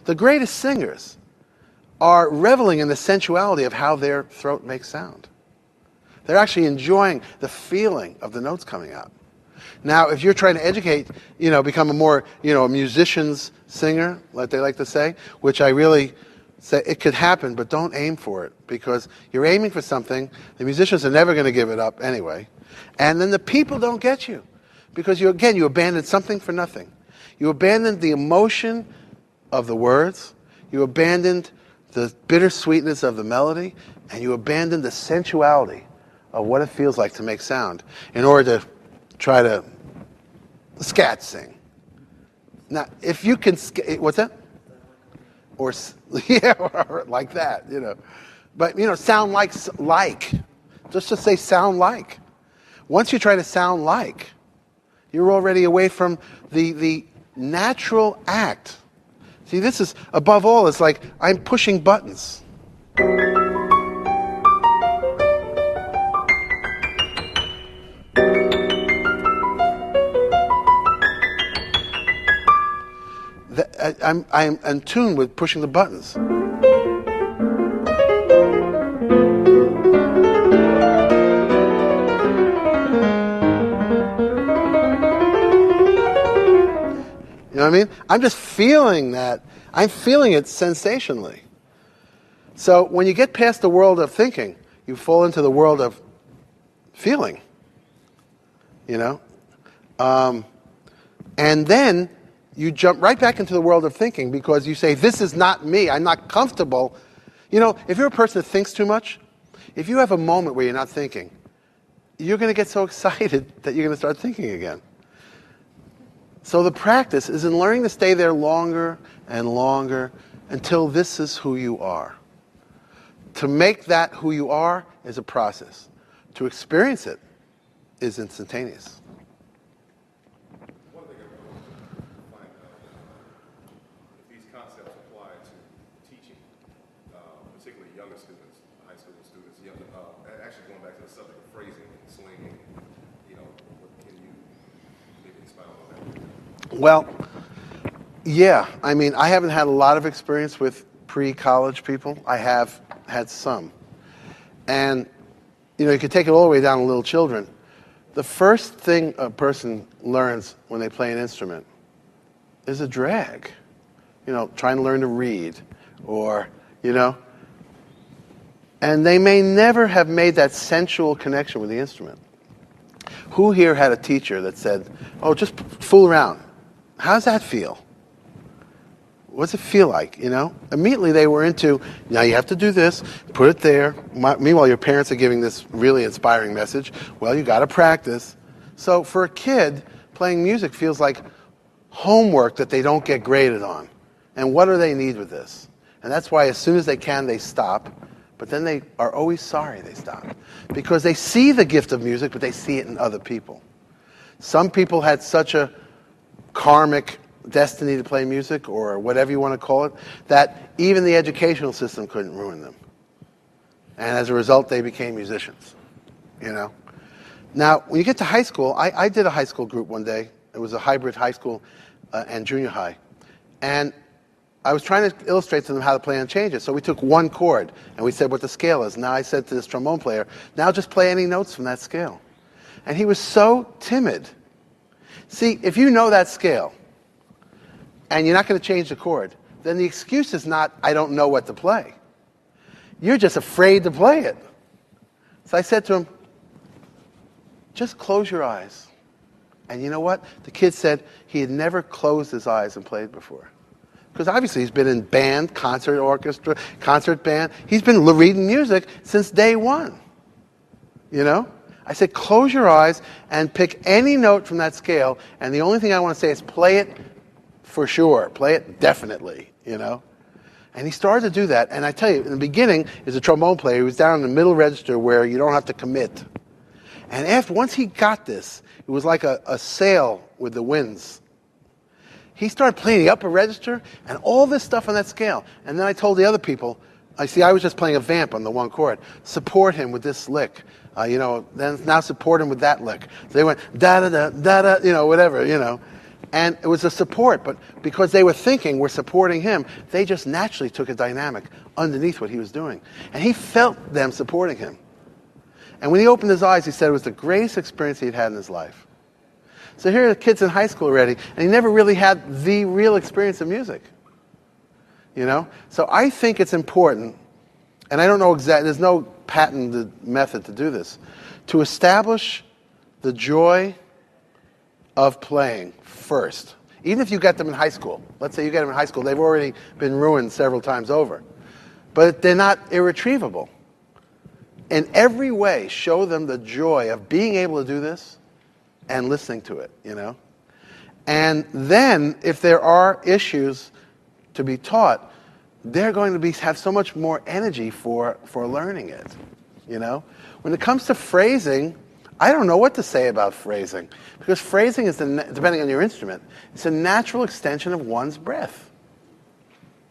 The greatest singers are reveling in the sensuality of how their throat makes sound. They're actually enjoying the feeling of the notes coming out. Now, if you're trying to educate, become a more, a musician's singer, like they like to say, which I really say it could happen, but don't aim for it, because you're aiming for something. The musicians are never going to give it up anyway. And then the people don't get you, because you abandoned something for nothing. You abandoned the emotion of the words, you abandoned the bittersweetness of the melody, and you abandoned the sensuality of what it feels like to make sound in order to try to scat sing. Now, if you can, what's that? Or yeah, or like that, you know. But sound like. Just to say sound like. Once you try to sound like, you're already away from the natural act. See, this is above all. It's like I'm pushing buttons. I'm in tune with pushing the buttons. You know what I mean? I'm just feeling that. I'm feeling it sensationally. So when you get past the world of thinking, you fall into the world of feeling. And then you jump right back into the world of thinking because you say, this is not me. I'm not comfortable. If you're a person that thinks too much, if you have a moment where you're not thinking, you're going to get so excited that you're going to start thinking again. So the practice is in learning to stay there longer and longer until this is who you are. To make that who you are is a process. To experience it is instantaneous. One thing I find if these concepts apply to teaching, particularly younger students, high school students, actually going back to the subject of phrasing and swinging, can you maybe expound on that? Well, yeah. I mean, I haven't had a lot of experience with pre-college people. I have had some. And, you can take it all the way down to little children. The first thing a person learns when they play an instrument is a drag. Trying to learn to read or, and they may never have made that sensual connection with the instrument. Who here had a teacher that said, oh, just fool around? How does that feel? What's it feel like, Immediately they were into, now you have to do this, put it there. Meanwhile, your parents are giving this really inspiring message. Well, you got to practice. So for a kid, playing music feels like homework that they don't get graded on. And what do they need with this? And that's why as soon as they can, they stop. But then they are always sorry they stopped. Because they see the gift of music, but they see it in other people. Some people had such a karmic destiny to play music, or whatever you want to call it, that even the educational system couldn't ruin them. And as a result, they became musicians. Now, when you get to high school, I did a high school group one day. It was a hybrid high school and junior high. And I was trying to illustrate to them how to play on changes. So we took one chord, and we said what the scale is. Now I said to this trombone player, now just play any notes from that scale. And he was so timid. See, if you know that scale, and you're not going to change the chord, then the excuse is not, I don't know what to play. You're just afraid to play it. So I said to him, just close your eyes. And you know what? The kid said he had never closed his eyes and played before. Because obviously he's been in band, concert orchestra, concert band. He's been reading music since day one. I said, close your eyes and pick any note from that scale. And the only thing I want to say is play it for sure. Play it definitely, And he started to do that. And I tell you, in the beginning, as a trombone player, he was down in the middle register where you don't have to commit. And once he got this, it was like a sail with the winds. He started playing the upper register and all this stuff on that scale. And then I told the other people, I was just playing a vamp on the one chord. Support him with this lick. Then now support him with that lick. So they went da-da-da, da-da, whatever, And it was a support, but because they were thinking we're supporting him, they just naturally took a dynamic underneath what he was doing. And he felt them supporting him. And when he opened his eyes, he said it was the greatest experience he'd had in his life. So here are the kids in high school already, and he never really had the real experience of music. So I think it's important, and I don't know exactly, there's no patented method to do this, to establish the joy of playing first. Even if you get them in high school. Let's say you get them in high school, they've already been ruined several times over. But they're not irretrievable. in every way, show them the joy of being able to do this and listening to it, you know? And then, if there are issues to be taught, they're going to have so much more energy for learning it, you know? When it comes to phrasing, I don't know what to say about phrasing, because phrasing is, depending on your instrument, it's a natural extension of one's breath.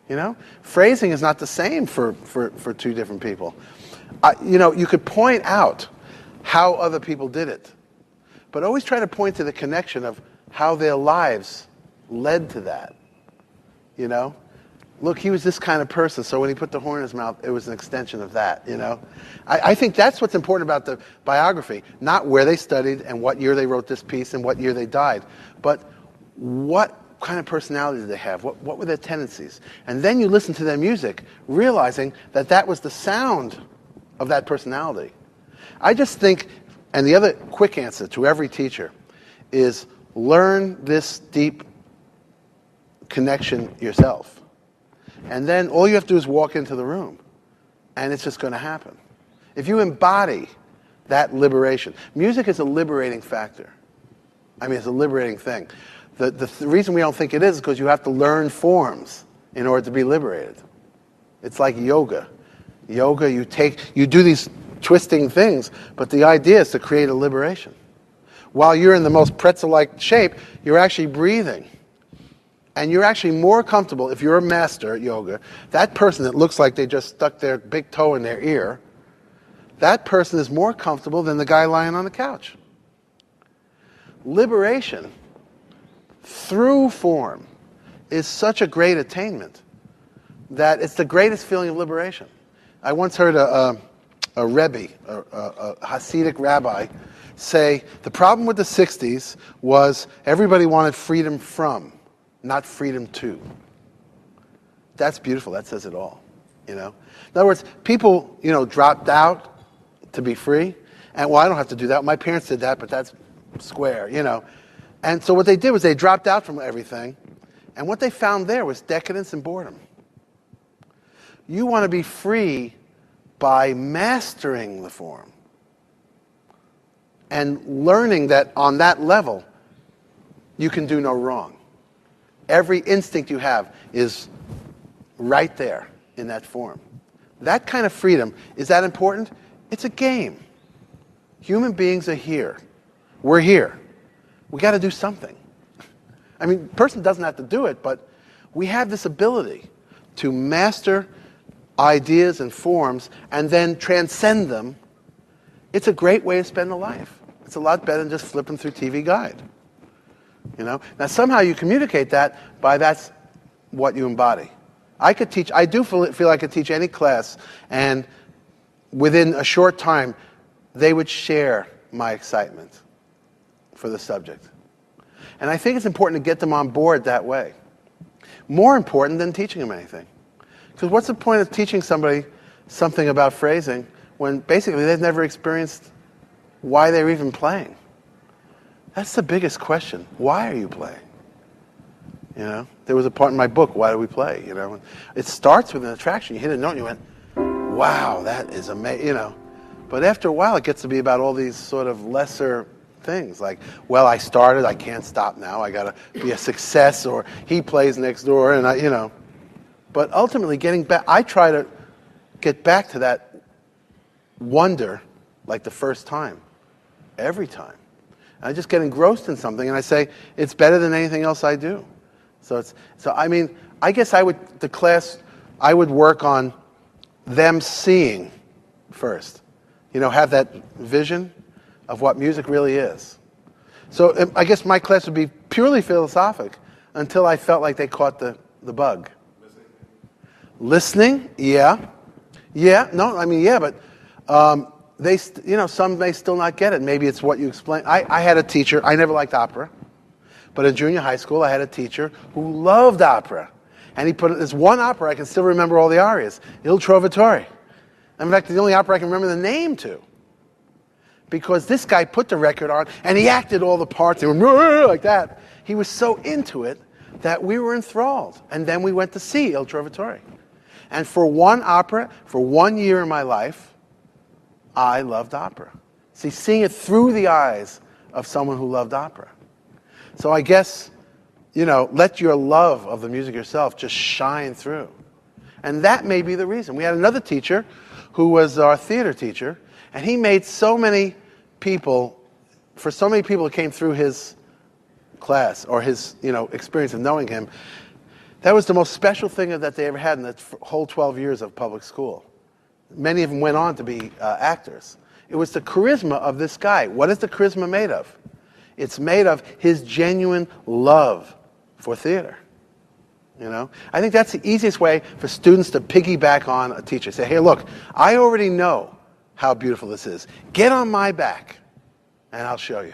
You know? Phrasing is not the same for two different people. You know, you could point out how other people did it, but always try to point to the connection of how their lives led to that. You know? Look, he was this kind of person, so when he put the horn in his mouth, it was an extension of that, you know? I think that's what's important about the biography, not where they studied and what year they wrote this piece and what year they died, but what kind of personality did they have? What were their tendencies? And then you listen to their music, realizing that that was the sound of that personality. I just think, and the other quick answer to every teacher is learn this deep connection yourself. And then all you have to do is walk into the room, and it's just going to happen. If you embody that liberation, music is a liberating factor. I mean, it's a liberating thing. The reason we don't think it is because you have to learn forms in order to be liberated. It's like yoga. Yoga, you do these twisting things, but the idea is to create a liberation. While you're in the most pretzel-like shape, you're actually breathing. And you're actually more comfortable, if you're a master at yoga, that person that looks like they just stuck their big toe in their ear, that person is more comfortable than the guy lying on the couch. Liberation through form is such a great attainment that it's the greatest feeling of liberation. I once heard a Rebbe, a Hasidic rabbi, say the problem with the 60s was everybody wanted freedom from, not freedom to. That's beautiful. That says it all, you know. In other words, people, you know, dropped out to be free. And, well, I don't have to do that. My parents did that, but that's square, you know. And so what they did was they dropped out from everything. And what they found there was decadence and boredom. You want to be free by mastering the form and learning that on that level, you can do no wrong. Every instinct you have is right there in that form. That kind of freedom, is that important? It's a game. Human beings are here. We're here. We got to do something. I mean, a person doesn't have to do it, but we have this ability to master ideas and forms and then transcend them. It's a great way to spend a life. It's a lot better than just flipping through TV Guide. You know? Now, somehow you communicate that by that's what you embody. I could teach, I do feel I could teach any class, and within a short time, they would share my excitement for the subject. And I think it's important to get them on board that way. More important than teaching them anything. Because what's the point of teaching somebody something about phrasing when basically they've never experienced why they're even playing? That's the biggest question. Why are you playing? You know, there was a part in my book, Why Do We Play? You know, it starts with an attraction. You hit a note and you went, wow, that is amazing, you know. But after a while, it gets to be about all these sort of lesser things, like, well, I started, I can't stop now, I got to be a success, or he plays next door, and I, you know. But ultimately, getting back, I try to get back to that wonder like the first time, every time. And I just get engrossed in something, and I say, it's better than anything else I do. So I mean, I guess I would work on them seeing first. You know, have that vision of what music really is. So I guess my class would be purely philosophic until I felt like they caught the bug. Listening? Yeah. Yeah, no, I mean, yeah, but some may still not get it. Maybe it's what you explain. I had a teacher, I never liked opera, but in junior high school I had a teacher who loved opera. And he put this one opera, I can still remember all the arias, Il Trovatore. In fact, the only opera I can remember the name to. Because this guy put the record on, and he acted all the parts, and like that. He was so into it that we were enthralled. And then we went to see Il Trovatore. And for one opera, for 1 year in my life, I loved opera. See, seeing it through the eyes of someone who loved opera. So I guess, let your love of the music yourself just shine through. And that may be the reason. We had another teacher who was our theater teacher, and he made so many people, for so many people who came through his class or his experience of knowing him, that was the most special thing that they ever had in the whole 12 years of public school. Many of them went on to be actors. It was the charisma of this guy. What is the charisma made of? It's made of his genuine love for theater. I think that's the easiest way for students to piggyback on a teacher. Say, hey, look, I already know how beautiful this is. Get on my back, and I'll show you.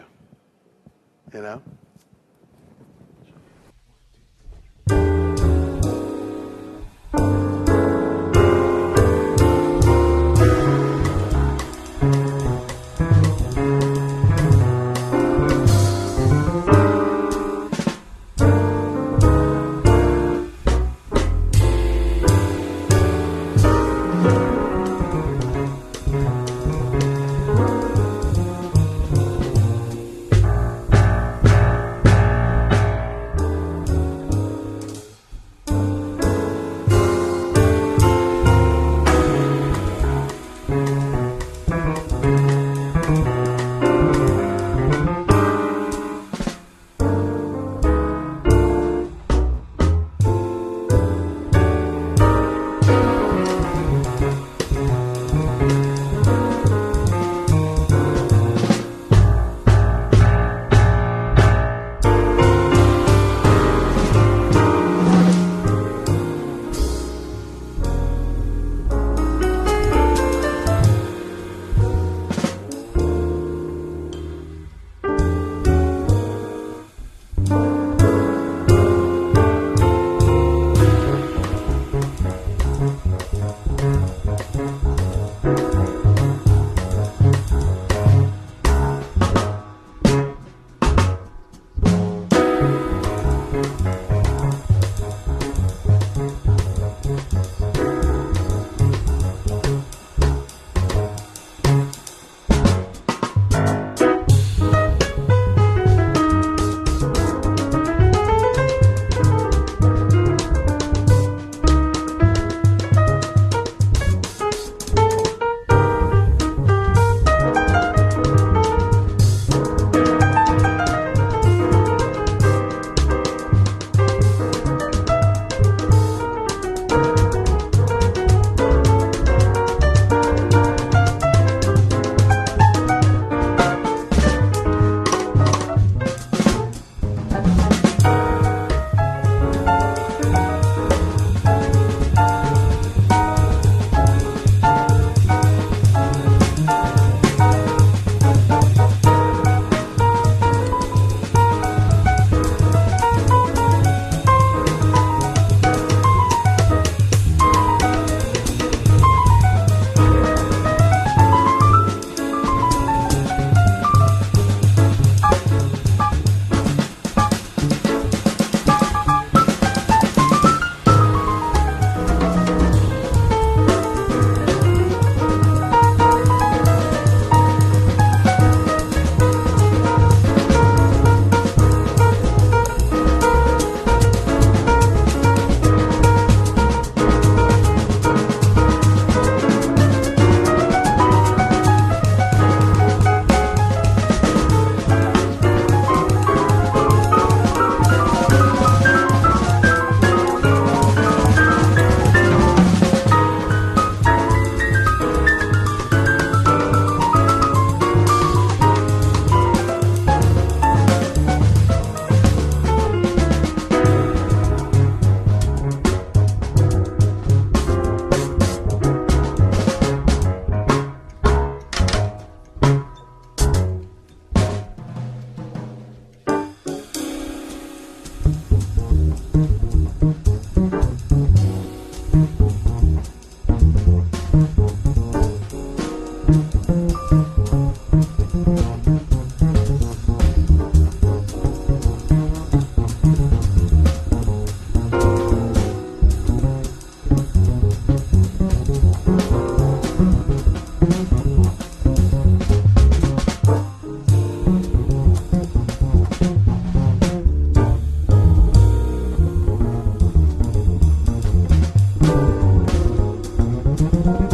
Bye.